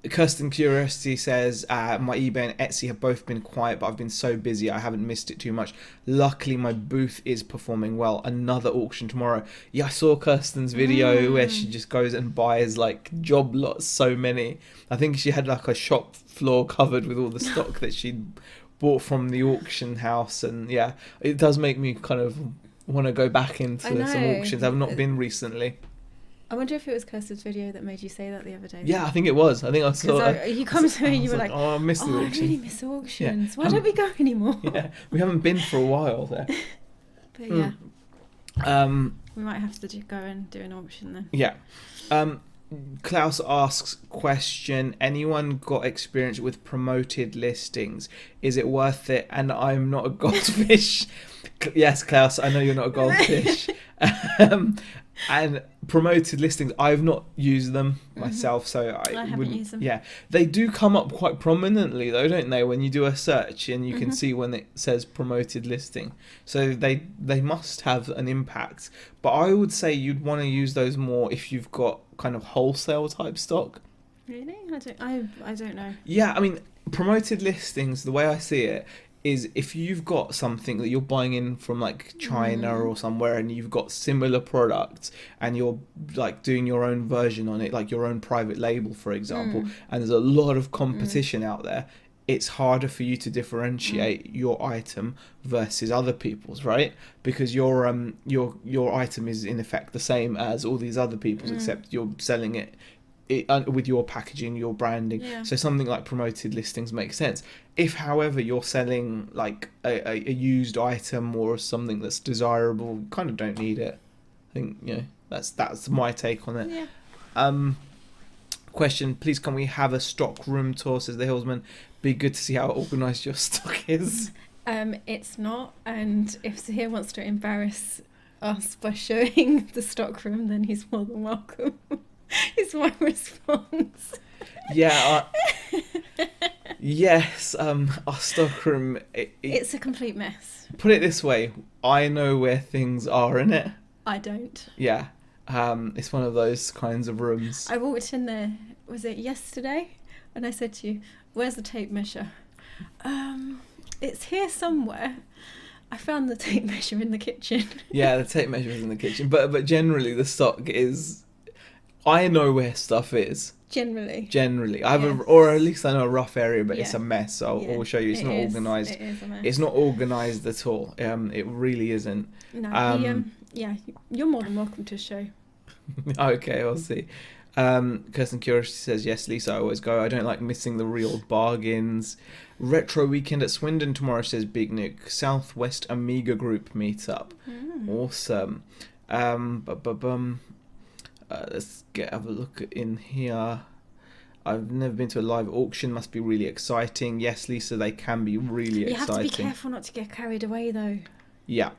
Kirsten Curiosity says, my eBay and Etsy have both been quiet, but I've been so busy I haven't missed it too much. Luckily my booth is performing well. Another auction tomorrow. I saw Kirsten's video where she just goes and buys like job lots, so many. I think she had like a shop floor covered with all the stock that she'd bought from the auction house, and it does make me kind of want to go back into some auctions. I've not been recently. I wonder if it was Kirsten's video that made you say that the other day. Yeah, I think it was. I think I saw it. You come to me and you were like, oh, I missed the auction. I really miss auctions. Why don't we go anymore? Yeah, we haven't been for a while there. But we might have to go and do an auction then. Yeah. Klaus asks, question, anyone got experience with promoted listings? Is it worth it? And I'm not a goldfish. Yes, Klaus, I know you're not a goldfish. And promoted listings, I've not used them myself, so I haven't used them. Yeah, they do come up quite prominently though, don't they, when you do a search and you can see when it says promoted listing. So they must have an impact. But I would say you'd want to use those more if you've got kind of wholesale type stock. Really? I don't know. Yeah, I mean, promoted listings, the way I see it, is if you've got something that you're buying in from like China or somewhere and you've got similar products and you're like doing your own version on it, like your own private label, for example, and there's a lot of competition out there, it's harder for you to differentiate your item versus other people's, right? Because your item is in effect the same as all these other people's, except you're selling it with your packaging, your branding. So something like promoted listings makes sense. If, however, you're selling like a used item or something that's desirable, you kind of don't need it. I think that's my take on it. Question, please can we have a stock room tour, says the Hillsman. Be good to see how organised your stock is. It's not, and if Sahir wants to embarrass us by showing the stock room, then he's more than welcome. Is my response. Yes, our stockroom. It's a complete mess. Put it this way, I know where things are in it. I don't. Yeah, it's one of those kinds of rooms. I walked in there, was it yesterday? And I said to you, where's the tape measure? It's here somewhere. I found the tape measure in the kitchen. Yeah, the tape measure is in the kitchen. But generally the stock is... I know where stuff is. Generally. I have or at least I know a rough area, but it's a mess. So I'll show you. It's not organised. It is a mess. It's not organised at all. It really isn't. No. You're more than welcome to show. Okay, I'll see. Kirsten Curiosity says, yes, Lisa, I always go. I don't like missing the real bargains. Retro weekend at Swindon tomorrow, says Big Nuke. Southwest Amiga Group meetup. Awesome. Let's have a look in here. I've never been to a live auction. Must be really exciting. Yes, Lisa, they can be really exciting. You have to be careful not to get carried away, though. Yeah.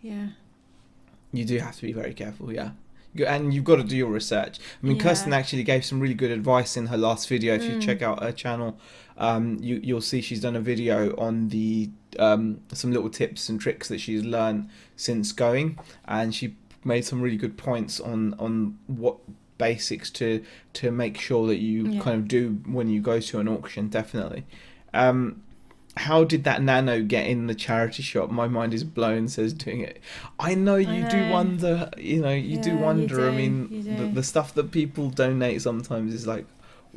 Yeah. You do have to be very careful, yeah. And you've got to do your research. I mean, Yeah. Kirsten actually gave some really good advice in her last video. If you check out her channel, you'll see she's done a video on the some little tips and tricks that she's learned since going, and she made some really good points on what basics to make sure that you kind of do when you go to an auction. Definitely. How did that nano get in the charity shop? My mind is blown, says doing it. I know you do wonder, do wonder. I mean, the stuff that people donate sometimes is like,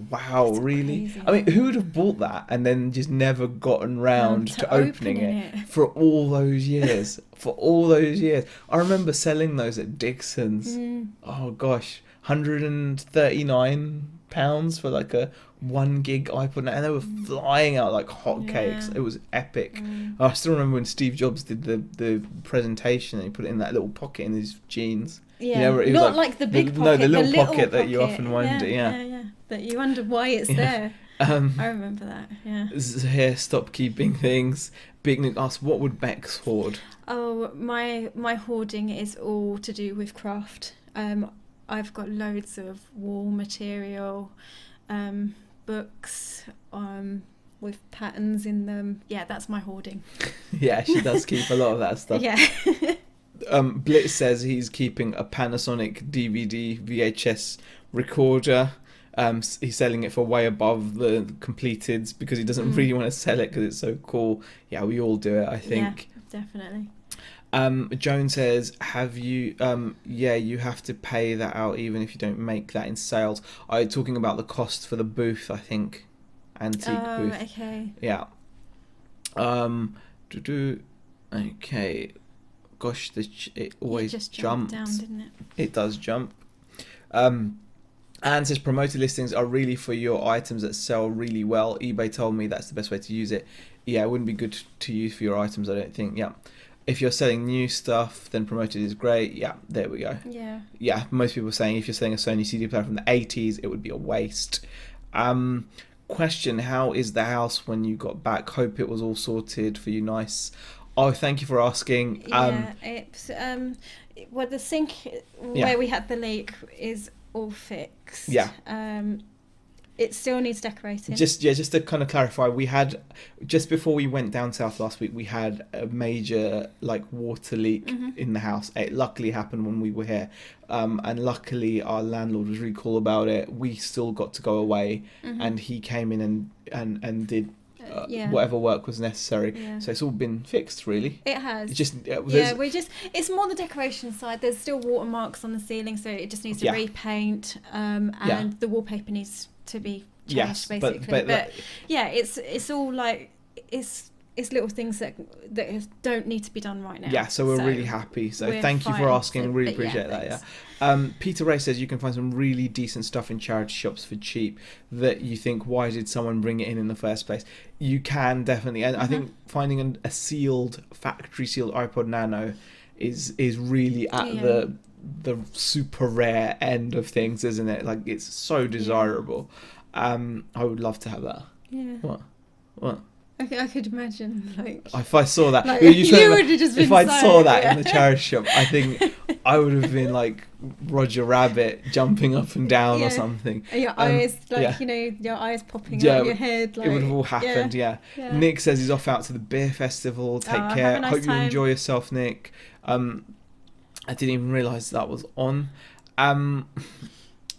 wow, it's really? Crazy. I mean, who would have bought that and then just never gotten round to opening it for all those years? For all those years. I remember selling those at Dixon's. Oh, gosh. £139 for like a 1 gig iPod, and they were flying out like hotcakes. It was epic. I still remember when Steve Jobs did the presentation and he put it in that little pocket in his jeans. Yeah, it was not like the big pocket. The little pocket that you often wonder. Yeah. That you wonder why it's there. I remember that. Yeah. Here, stop keeping things. Big Nick asks, what would Bex hoard? Oh, my hoarding is all to do with craft. I've got loads of wall material, books with patterns in them. Yeah, that's my hoarding. Yeah, she does keep a lot of that stuff. Yeah. Blitz says he's keeping a Panasonic DVD VHS recorder. He's selling it for way above the completeds because he doesn't really want to sell it because it's so cool. Yeah, we all do it, I think. Yeah, definitely. Joan says, have you you have to pay that out even if you don't make that in sales. I'm talking about the cost for the booth, I think. Antique booth. Oh, okay. Yeah. Okay. Gosh, it always just jumped down, didn't it? It does jump. Anne says promoted listings are really for your items that sell really well. eBay told me that's the best way to use it. Yeah, it wouldn't be good to use for your items, I don't think. Yeah. If you're selling new stuff, then promoted is great. Yeah, there we go. Yeah. Yeah, most people are saying if you're selling a Sony CD player from the 80s, it would be a waste. Question, how is the house when you got back? Hope it was all sorted for you nice. Oh, thank you for asking. It's well, the sink where we had the leak is all fixed. Yeah. It still needs decorating. Just to kind of clarify, we had just before we went down south last week, we had a major water leak in the house. It luckily happened when we were here, and luckily our landlord was really cool about it. We still got to go away, and he came in and did whatever work was necessary. Yeah. So it's all been fixed, really. It has. It's just it's more the decoration side. There's still watermarks on the ceiling, so it just needs to repaint, and the wallpaper needs to be changed, basically. But it's all it's little things that don't need to be done right now. Yeah, so we're really happy. So thank you for asking. Really appreciate that. Thanks. Yeah. Peter Ray says you can find some really decent stuff in charity shops for cheap that you think, why did someone bring it in the first place? You can definitely, and I think finding a factory sealed iPod Nano is really at the super rare end of things, isn't it? Like, it's so desirable. I would love to have that. Yeah. What? I could imagine, if I saw that, you would have just been if I saw that in the charity shop, I think I would have been like Roger Rabbit jumping up and down or something. And your eyes, your eyes popping out of your head. It would have all happened. Yeah. Nick says he's off out to the beer festival. Take care. Hope you enjoy yourself, Nick. I didn't even realise that was on.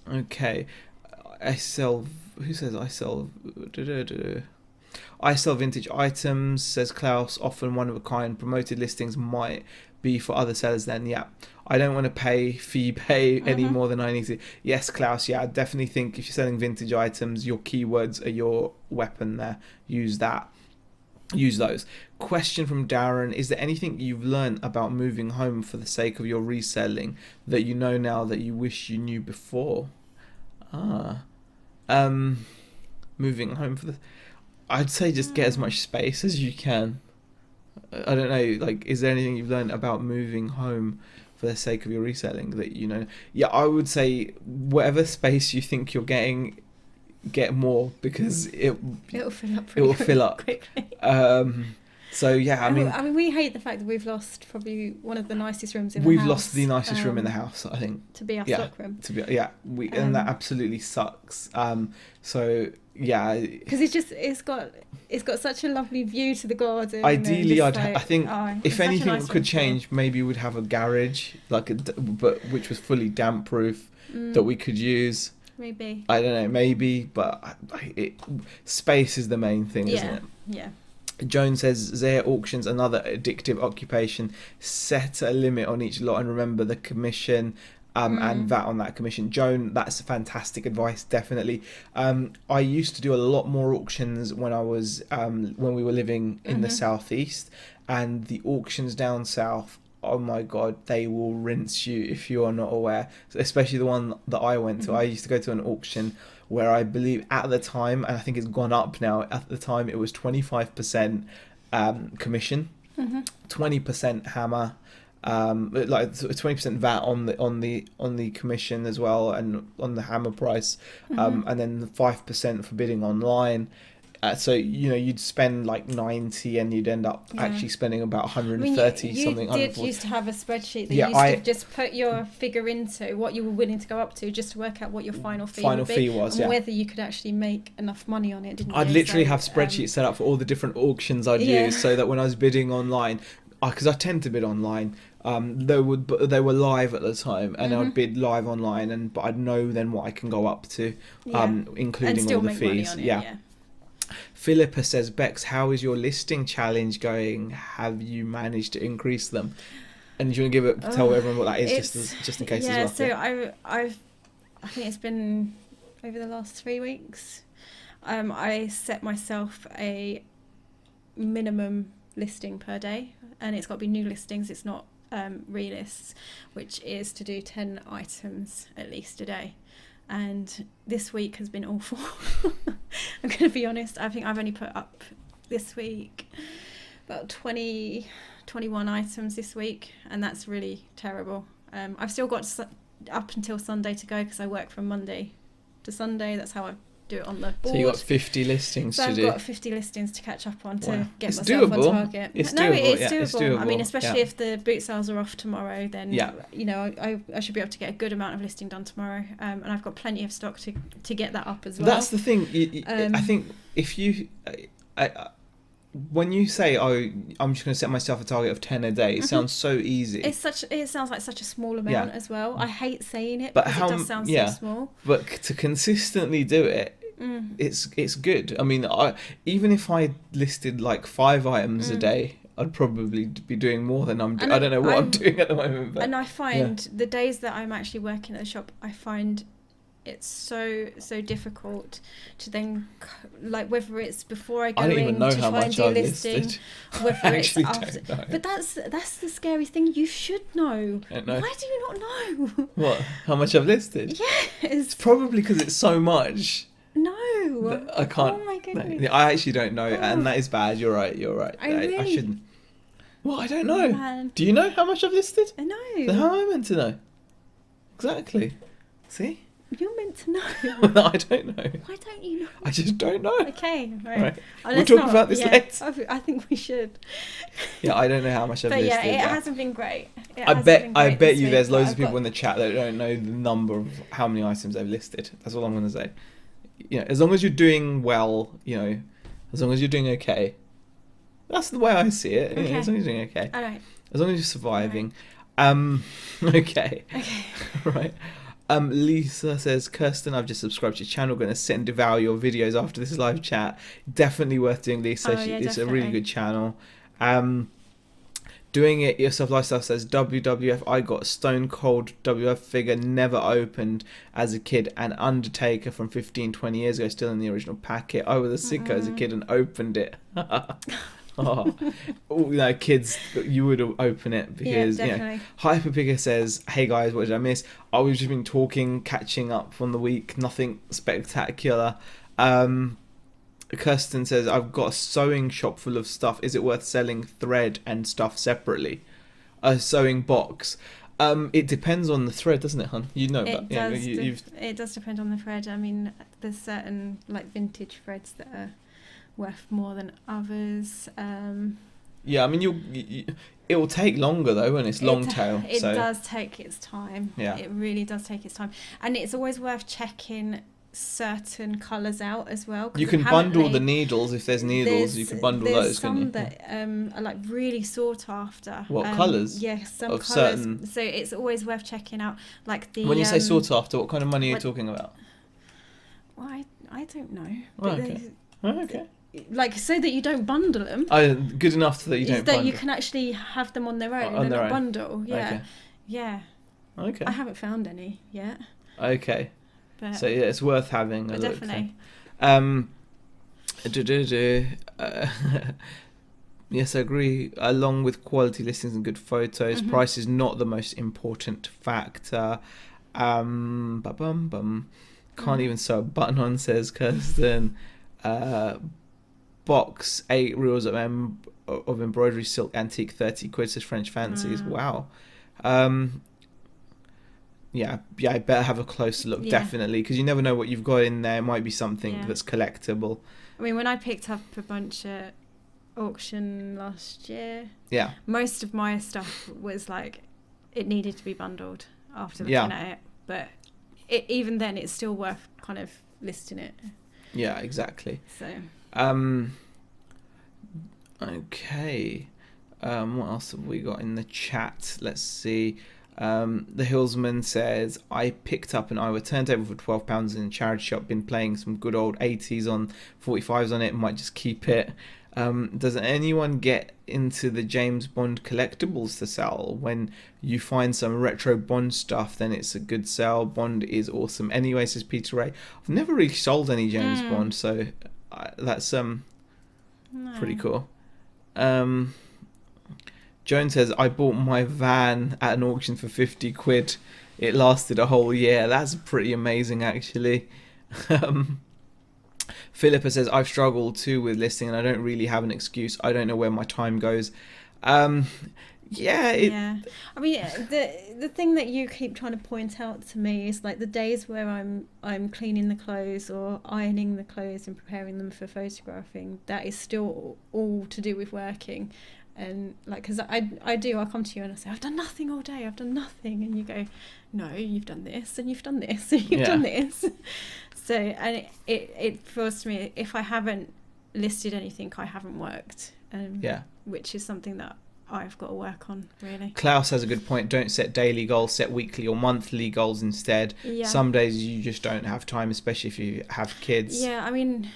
Okay. Who says I sell? I sell vintage items, says Klaus, often one of a kind. Promoted listings might be for other sellers then. Yeah, I don't want to pay fee pay any more than I need to. Yes, Klaus, I definitely think if you're selling vintage items, your keywords are your weapon there. Use that. Use those. Question from Darren, is there anything you've learned about moving home for the sake of your reselling that you know now that you wish you knew before? Moving home for the... I'd say just get as much space as you can. I don't know, is there anything you've learned about moving home for the sake of your reselling that you know? Yeah, I would say whatever space you think you're getting, get more, because it'll fill up. Quickly. So yeah, I mean, we hate the fact that we've lost probably one of the nicest rooms in the house. We've lost the nicest room in the house, I think. To be our stock room. And that absolutely sucks. So yeah, because it's got such a lovely view to the garden. Ideally, I think if anything could change, maybe we'd have a garage, but which was fully damp proof that we could use. Maybe. I don't know, maybe, but space is the main thing, isn't it? Yeah. Joan says, Zaya auctions, another addictive occupation. Set a limit on each lot and remember the commission and VAT on that commission. Joan, that's fantastic advice, definitely. I used to do a lot more auctions when we were living in the southeast, and the auctions down south, oh my god, they will rinse you if you are not aware. Especially the one that I went to. I used to go to an auction where I believe at the time, and I think it's gone up now, at the time it was 25% commission, 20% hammer, like 20% VAT on the commission as well, and on the hammer price, and then 5% for bidding online. So you'd spend like 90 and you'd end up actually spending about 130 something. You used to have a spreadsheet that you used to just put your figure into, what you were willing to go up to, just to work out what your final fee was, and whether you could actually make enough money on it, didn't you? I'd literally have spreadsheets set up for all the different auctions I'd use, so that when I was bidding online, because I tend to bid online, they were live at the time, and I'd bid live online, but I'd know then what I can go up to, including all the fees. Philippa says, Bex, how is your listing challenge going? Have you managed to increase them? And do you want to tell everyone what that is, just in case as well? So I think it's been over the last 3 weeks. I set myself a minimum listing per day, and it's got to be new listings. It's not relists, which is to do 10 items at least a day. And this week has been awful. I'm going to be honest. I think I've only put up this week about 21 items this week, and that's really terrible. I've still got up until Sunday to go, because I work from Monday to Sunday. That's how I do it on the board. So you got 50 listings to do. So I've got 50 listings to catch up on to get myself on target. It's doable. It's doable. I mean, especially if the boot sales are off tomorrow, then I should be able to get a good amount of listing done tomorrow, and I've got plenty of stock to get that up as well. That's the thing. I think if you when you say, I'm just going to set myself a target of 10 a day, it sounds so easy. It sounds like such a small amount as well. I hate saying it, but because it does sound so small. But to consistently do it, it's good. I mean, even if I listed like 5 items a day, I'd probably be doing more than I'm doing. I don't know what I'm doing at the moment. But, and I find the days that I'm actually working at the shop, I find it's so difficult to then, like, whether it's before I go in to try and do listing, whether it's after. But that's the scary thing. You should know. Why do you not know? What? How much I've listed? Yes. It's probably because it's so much. No. I can't. Oh my goodness. No, I actually don't know, and that is bad. You're right. I shouldn't. Well, I don't know. Man. Do you know how much I've listed? I know. Then how am I meant to know? Exactly. See? You're meant to know. No, I don't know. Why don't you know? I just don't know. Okay, right. We'll talk about this later. I think we should. Yeah, I don't know how much I've listed. But yeah, it hasn't been great. I bet you there's loads of people in the chat that don't know the number of how many items they've listed. That's all I'm going to say. As long as you're doing well, as long as you're doing okay. That's the way I see it. Okay. As long as you're doing okay. All right. As long as you're surviving. Right. Okay. Right. Lisa says, Kirsten, I've just subscribed to your channel. Going to sit and devour your videos after this live chat. Definitely worth doing, Lisa. It's a really good channel. Doing It Yourself Lifestyle says, WWF, I got Stone Cold WWF figure, never opened as a kid, and Undertaker from 15-20 years ago, still in the original packet. I was a sicko as a kid and opened it. Kids, you would open it because Hyperpicker says, hey guys, what did I miss? We've just been talking, catching up on the week, nothing spectacular. Kirsten says, I've got a sewing shop full of stuff. Is it worth selling thread and stuff separately? A sewing box. It depends on the thread, doesn't it, hon? You know that. It does depend on the thread. I mean, there's certain like vintage threads that are worth more than others. Yeah, I mean, it will take longer though when it's long tail. It so. does take its time. Yeah. It really does take its time, and it's always worth checking certain colours out as well. 'Cause You can bundle the needles if there's needles. You can bundle those. Some can you? that are like really sought after. What colours? Yes, some of colours. Certain... So it's always worth checking out. Like the. When you say sought after, what kind of money are you talking about? Well, I don't know. Oh, okay. Okay. Like so that you don't bundle them. Good enough so that you don't. That you can actually have them on their own and not bundle. Yeah. Okay. Yeah. Okay. I haven't found any yet. Okay. But, so yeah, it's worth having a look. Definitely. Yes, I agree. Along with quality listings and good photos, price is not the most important factor. Can't even sew a button on, says Kirsten. Box 8 reels of embroidery silk antique, 30 quid, says French Fancies. Wow. Yeah, I better have a closer look, definitely, because you never know what you've got in there. It might be something that's collectible. I mean, when I picked up a bunch at auction last year, most of my stuff was like, it needed to be bundled after looking at it. But even then, it's still worth kind of listing it. Yeah, exactly. So. Okay. What else have we got in the chat? Let's see. The Hillsman says, I picked up an Iowa turntable for £12 in a charity shop. Been playing some good old 80s on 45s on it. Might just keep it. Does anyone get into the James Bond collectibles to sell? When you find some retro Bond stuff, then it's a good sell. Bond is awesome. Anyway, says Peter Ray. I've never really sold any James Bond, so that's pretty cool. Joan says, I bought my van at an auction for 50 quid. It lasted a whole year. That's pretty amazing, actually. Philippa says, I've struggled too with listing and I don't really have an excuse. I don't know where my time goes. I mean, the thing that you keep trying to point out to me is like the days where I'm cleaning the clothes or ironing the clothes and preparing them for photographing. That is still all to do with working. And like, because I come to you and I say, I've done nothing all day, I've done nothing, and you go, no, you've done this and you've done this and you've done this. So, and it feels to me, if I haven't listed anything, I haven't worked. Which is something that I've got to work on, really. Klaus has a good point. Don't set daily goals, set weekly or monthly goals instead. Some days you just don't have time, especially if you have kids. I mean,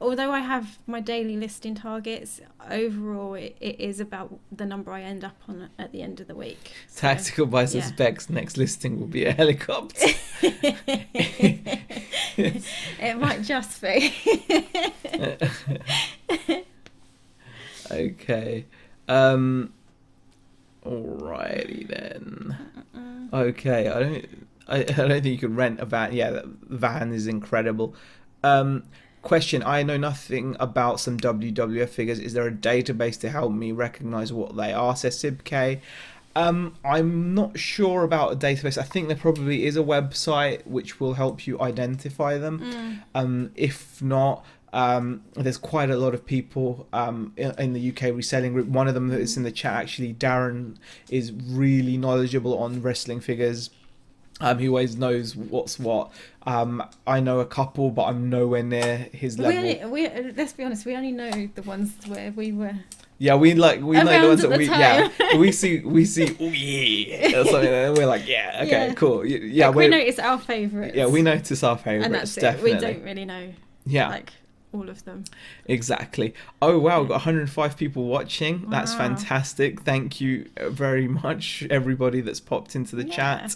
although I have my daily listing targets, overall it is about the number I end up on at the end of the week. So, Tactical by suspects next listing will be a helicopter. It might just be. Okay. Alrighty then. Okay, I don't think you could rent a van. Yeah, the van is incredible. Question, I know nothing about some WWF figures. Is there a database to help me recognize what they are, says SibK? I'm not sure about a database. I think there probably is a website which will help you identify them. If not, there's quite a lot of people in the UK reselling group. One of them that is in the chat, actually, Darren, is really knowledgeable on wrestling figures. He always knows what's what. I know a couple, but I'm nowhere near his level. We let's be honest, we only know the ones where we were. Yeah, we know the ones that we we see oh yeah or something, and we're like cool like we notice our favourites. Yeah, we notice our favourites, and that's definitely. It. We don't really know. Like all of them. Exactly. Oh wow, we've got 105 people watching. Wow. That's fantastic. Thank you very much, everybody that's popped into the chat.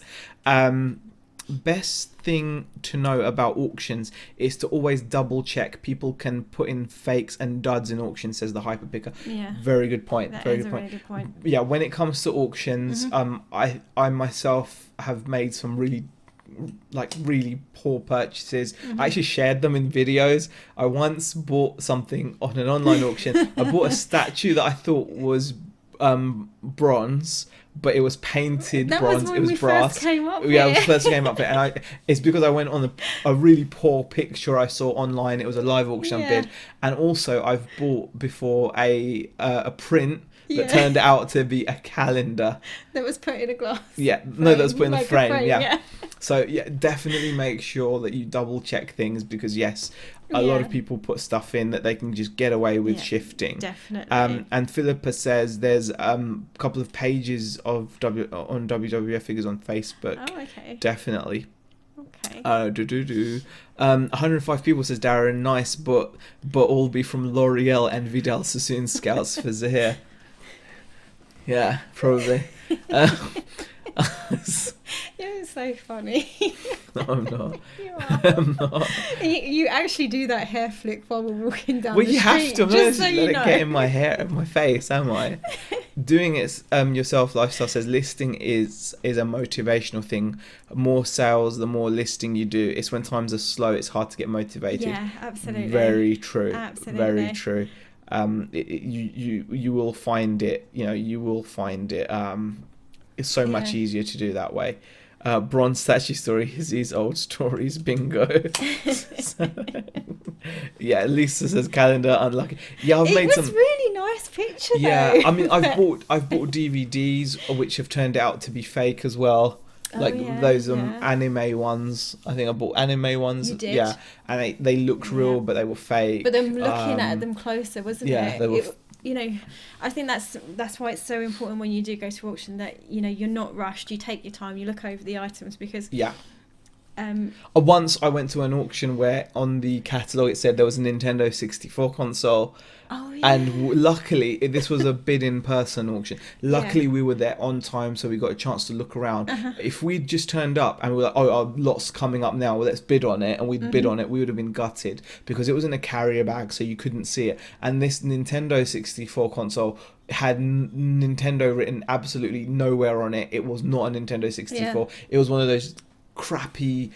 Best thing to know about auctions is to always double check. People can put in fakes and duds in auctions, says the hyperpicker. Very good point. Very good point. Yeah, when it comes to auctions, I myself have made some really poor purchases. I actually shared them in videos. I once bought something on an online auction. I bought a statue that I thought was bronze, but it was painted That bronze. was when It was we brass. first came up Yeah, it was here. first came up here, and it's because I went on a really poor picture I saw online. It was a live auction Yeah. bid, and also I've bought before a print that Yeah. turned out to be a calendar. That was put in a glass. Yeah, no, that's put in the Like a frame. Yeah. yeah. So yeah, definitely make sure that you double check things, because yes, a lot of people put stuff in that they can just get away with Yeah, shifting. Definitely. And Philippa says there's a couple of pages on WWF figures on Facebook. Oh, okay. Definitely. Okay. 105 people, says Darren. Nice, but all be from L'Oreal and Vidal Sassoon scouts for Zahir. Yeah, probably. You're so funny. No, I'm not. You are. I'm not. You actually do that hair flick while we're walking down Well, the you street. have to. I'm not just so let you it know. get in my hair, my face, am I? Doing it yourself lifestyle says listing is a motivational thing. More sales, the more listing you do. It's when times are slow, it's hard to get motivated. Yeah, absolutely. Very true. Absolutely. Very true. You will find it. You will find it. It's so much easier to do that way. Bronze statue story is his old stories. Bingo. So, yeah, Lisa says calendar unlucky. Yeah, I've It made was some. really nice picture. Yeah, though. I mean, I've bought DVDs which have turned out to be fake as well. Like those anime ones. I think I bought anime ones. You did? Yeah, and they looked real, but they were fake. But then looking at them closer, wasn't it? They were. I think that's why it's so important when you do go to auction that you're not rushed. You take your time. You look over the items because Once I went to an auction where on the catalogue it said there was a Nintendo 64 console. Oh, yeah. And luckily, this was a bid-in-person auction. Luckily, we were there on time, so we got a chance to look around. If we'd just turned up and we were like, oh, our lot's coming up now, well, let's bid on it, and we'd bid on it, we would have been gutted, because it was in a carrier bag, so you couldn't see it. And this Nintendo 64 console had Nintendo written absolutely nowhere on it. It was not a Nintendo 64. It was one of those crappy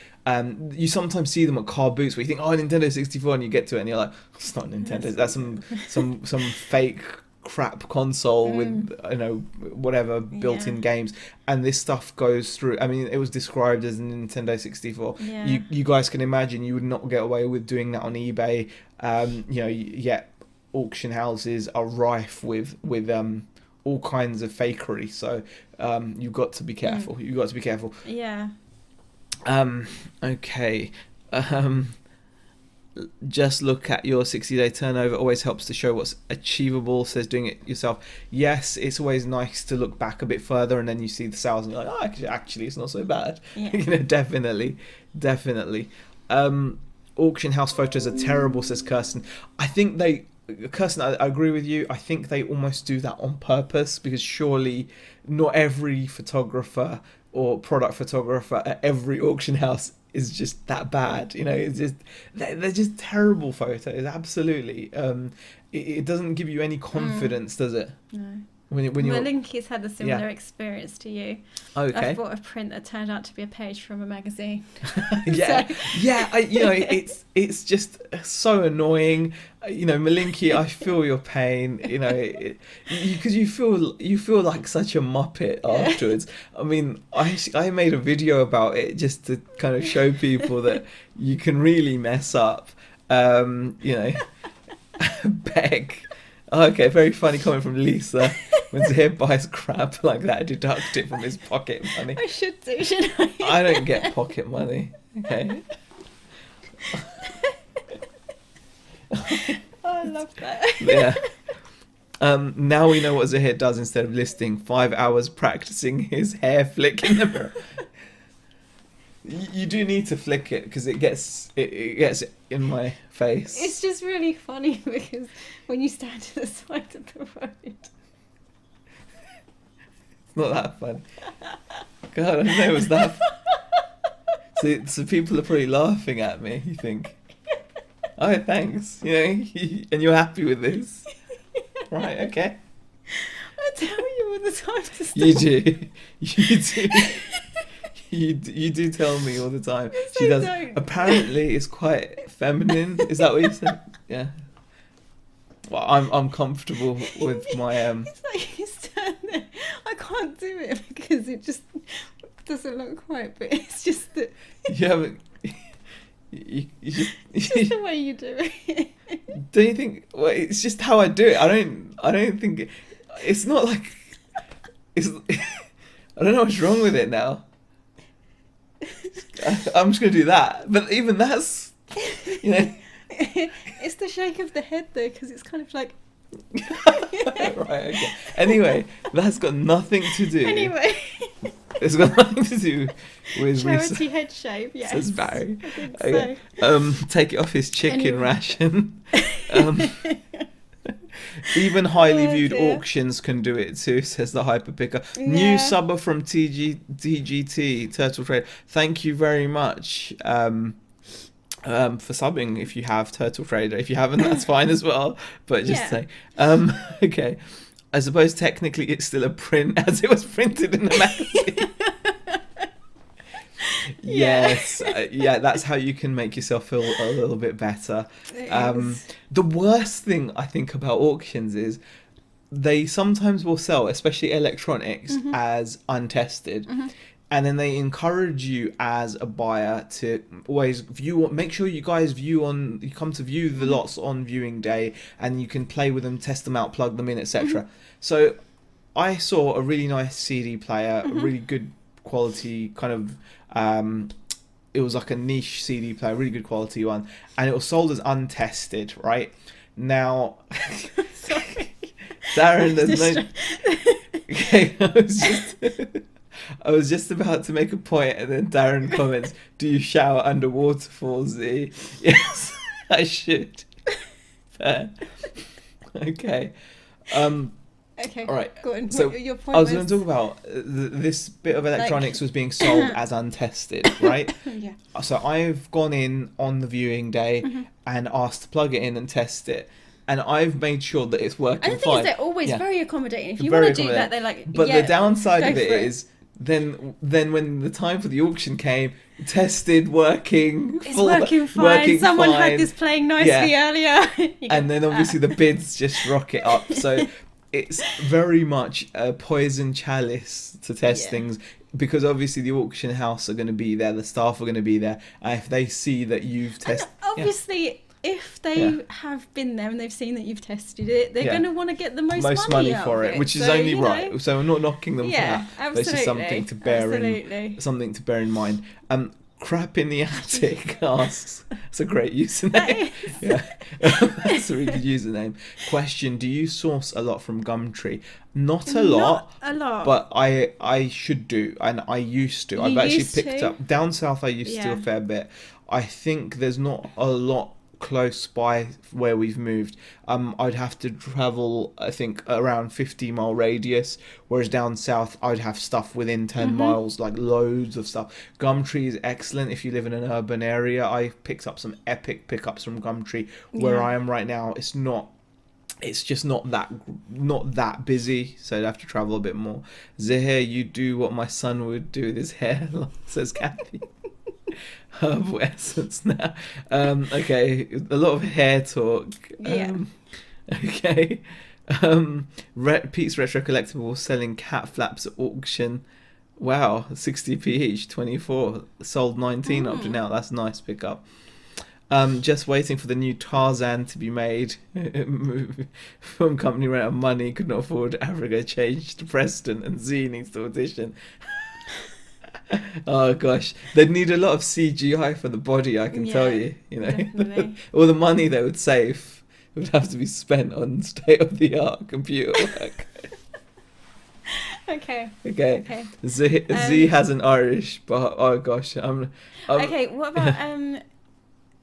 you sometimes see them at car booths where you think, oh, Nintendo 64, and you get to it and you're like, it's not Nintendo, that's some fake crap console with whatever built-in games. And this stuff goes through. I mean, it was described as a Nintendo 64. You guys can imagine you would not get away with doing that on eBay. Yet auction houses are rife with all kinds of fakery, so you've got to be careful. Yeah. Okay. Just look at your 60-day turnover. Always helps to show what's achievable, says doing it yourself. Yes, it's always nice to look back a bit further and then you see the sales and you're like, oh, actually it's not so bad. Definitely. Auction house photos are terrible, says Kirsten. Kirsten, I agree with you. I think they almost do that on purpose, because surely not every photographer or product photographer at every auction house is just that bad. It's just they're just terrible photos. Absolutely. It doesn't give you any confidence, does it? No. When you're Malinki's had a similar experience to you. Okay. I bought a print that turned out to be a page from a magazine. It's just so annoying. Malinki, I feel your pain. Because you feel like such a muppet afterwards. I mean, I made a video about it just to kind of show people that you can really mess up. Beck. Okay, very funny comment from Lisa. When Zahir buys crap like that, deduct it from his pocket money. I should do, shouldn't I? I don't get pocket money. Okay. I love that. Yeah. Now we know what Zahir does instead of listing 5 hours practicing his hair flick in the mirror. You do need to flick it because it gets in my face. It's just really funny because when you stand to the side of the road. It's not that fun. God, I didn't know it was that fun. So people are probably laughing at me, you think. Oh, thanks. And you're happy with this? Right, okay. I tell you all the time to stop. You do. You do tell me all the time. Yes, She I does. don't. Apparently, it's quite feminine. Is that what you said? Yeah. Well, I'm comfortable with my It's like you stand there. I can't can't do it because it just doesn't look right. But it's just that Yeah, but you just, it's just the way you do it. don't you think? Well, it's just how I do it. I don't think it's not like it's. I don't know what's wrong with it now. I'm just gonna do that, but even that's, you know. It's the shake of the head though, because it's kind of like. Right. Okay. Anyway, that's got nothing to do. Anyway. It's got nothing to do with Charity head shave. Yes. Says Barry. I think Okay. so. Take it off his chicken Anyway. ration. Even highly Oh, viewed dear. auctions can do it too, says the hyper picker. Yeah. New subber from TGT Turtle Trade. Thank you very much for subbing. If you have Turtle Trader, if you haven't, that's fine as well. But just Yeah. say, okay. I suppose technically it's still a print as it was printed in the magazine. Yes, yeah, that's how you can make yourself feel a little bit better. It is. The worst thing I think about auctions is they sometimes will sell, especially electronics, as untested. And then they encourage you as a buyer to always view, make sure you guys you come to view the lots on viewing day, and you can play with them, test them out, plug them in, etc. So I saw a really nice CD player, a really good quality kind of, it was like a niche CD player, really good quality one, and it was sold as untested, right? Now, Sorry. Darren, there's no... Okay, I was just about to make a point, and then Darren comments, "Do you shower under waterfalls, Z?" Yes, I should. Fair. Okay. Okay. All right. Go on. So What your point I was was? going to talk about this bit of electronics was being sold as untested, right? Yeah. So I've gone in on the viewing day and asked to plug it in and test it, and I've made sure that it's working And the thing fine. is, they're always Yeah. very accommodating. If you Very want to do that, accommodating. they're like. But yeah, the downside go of it for is then when the time for the auction came, tested, working, It's working fine. Someone had this playing nicely earlier. You and go, then obviously the bids just rocket up. So it's very much a poison chalice to test Yeah. things, because obviously the auction house are going to be there, the staff are going to be there, and if they see that you've tested, obviously, if they have been there and they've seen that you've tested it, they're Yeah. going to want to get the most money out for of it, which is So, only you know, right. So I'm not knocking them Yeah, for that. But it's just something to bear in mind. Crap in the attic asks. It's a great username. That is. Yeah, that's a really good username. Question: do you source a lot from Gumtree? Not a lot. Not a lot. But I should do, and I used to. I've actually used picked to? up down south. I used to Yeah. a fair bit. I think there's not a lot close by where we've moved. I'd have to travel, I think, around 50-mile radius, whereas down south I'd have stuff within 10 miles, like loads of stuff. Gumtree is excellent if you live in an urban area. I picked up some epic pickups from Gumtree. Where Yeah. I am right now, it's just not that busy, so I'd have to travel a bit more. Zahir, you do what my son would do with his hair, says Kathy. Herbal essence now. Okay, a lot of hair talk. Yeah. Okay. Pete's Retro Collectible selling cat flaps at auction. Wow, 60p each, 24. Sold 19 up to now. That's a nice pickup. Just waiting for the new Tarzan to be made. Film company ran out of money, could not afford Africa, changed to Preston, and Z needs to audition. Oh gosh, they'd need a lot of CGI for the body, I can tell you. You know, definitely. all the money they would save would have to be spent on state-of-the-art computer work. Okay. Okay. Z has an Irish, but oh gosh, Okay, what about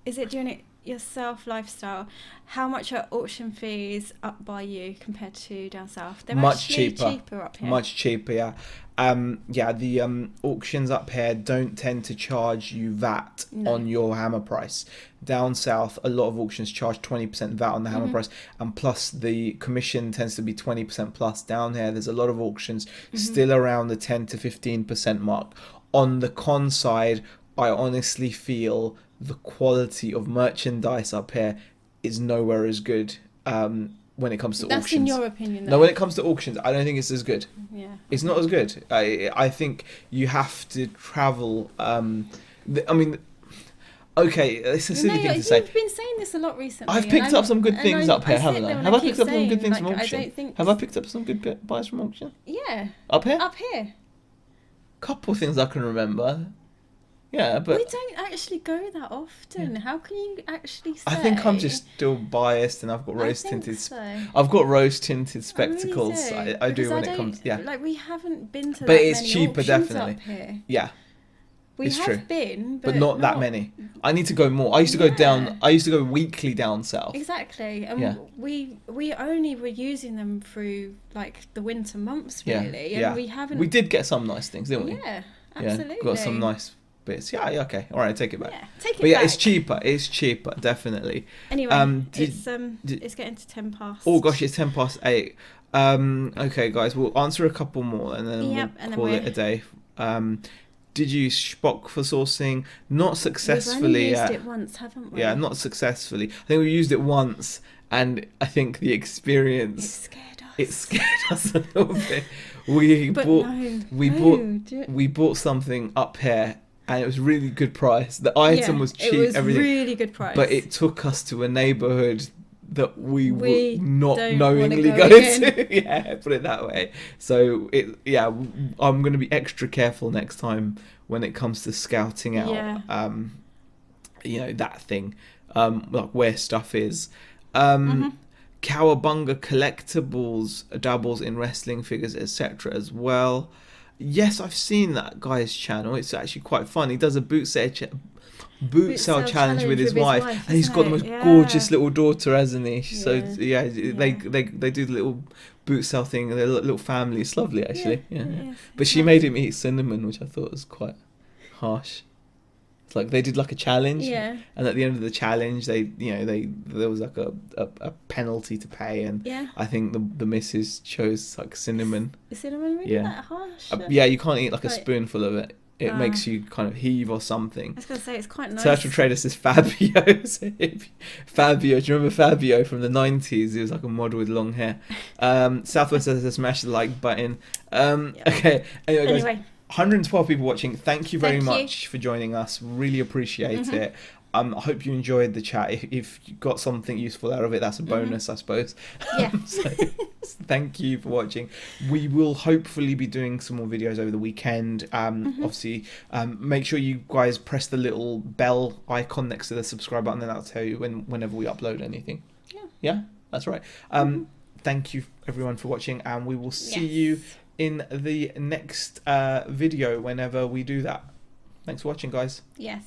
is it doing it yourself lifestyle? How much are auction fees up by you compared to down south? They're much actually cheaper up here. Much cheaper, yeah. The auctions up here don't tend to charge you VAT on your hammer price. Down south, a lot of auctions charge 20% VAT on the hammer price, and plus the commission tends to be 20% plus. Down here, there's a lot of auctions still around the 10 to 15% mark. On the con side, I honestly feel the quality of merchandise up here is nowhere as good. when it comes to That's auctions. in your opinion, though. No, when it comes to auctions, I don't think it's as good. Yeah. It's not as good. I think you have to travel. I mean, okay, it's a silly thing to say. You've been saying this a lot recently. I've picked up some good things up here, haven't I? Have I picked up some good things from auction? Have I picked up some good buys from auction? Yeah. Up here? Up here. Couple things I can remember. Yeah, but we don't actually go that often. Yeah. How can you actually say? I think I'm just still biased, and I've got rose tinted. I've got rose tinted spectacles. I do when it comes. Yeah. Like we haven't been to. But that it's many cheaper, definitely. Up here. Yeah. We have been, but not that many. I need to go more. I used to go down. I used to go weekly down south. Exactly, and we only were using them through like the winter months, really. And we haven't. We did get some nice things, didn't we? Yeah, absolutely. Yeah, got some nice bits. Yeah, okay. All right, take it back. Yeah, take it back. But yeah, it's cheaper. It's cheaper, definitely. Anyway, it's getting to 10 past. Oh gosh, it's 10 past 8. Okay, guys, we'll answer a couple more and then we'll call it a day. Did you use Spock for sourcing? Not successfully. We've only used it once, haven't we? Yeah, not successfully. I think we used it once, and I think the experience. It scared us a little bit. We bought something up here, and it was really good price. The item was cheap. It was everything, really good price. But it took us to a neighbourhood that we would not don't knowingly go to. Yeah, put it that way. So I'm going to be extra careful next time when it comes to scouting out. That thing, like where stuff is. Cowabunga Collectibles dabbles in wrestling figures, etc. as well. Yes, I've seen that guy's channel. It's actually quite fun. He does a boot sale challenge with his wife, and he's got the most gorgeous little daughter, hasn't he? So they do the little boot sale thing. They're a little family. It's lovely, actually. Yeah. But she made him eat cinnamon, which I thought was quite harsh. It's like they did like a challenge, and at the end of the challenge, there was like a penalty to pay, and I think the missus chose like cinnamon. Is cinnamon really that harsh? You can't eat like a spoonful of it. It makes you kind of heave or something. I was going to say, it's quite nice. Turtle Trader says Fabio. Fabio, do you remember Fabio from the 90s? He was like a model with long hair. Southwest says to smash the like button. Okay. Anyway, guys, 112 people watching. Thank you very much for joining us. Really appreciate it. I hope you enjoyed the chat. If you got something useful out of it, that's a bonus, I suppose. Yeah. So, thank you for watching. We will hopefully be doing some more videos over the weekend. Obviously, make sure you guys press the little bell icon next to the subscribe button, and that'll tell you whenever we upload anything. Yeah, that's right. Thank you everyone for watching, and we will see you in the next video whenever we do that. Thanks for watching, guys. Yes.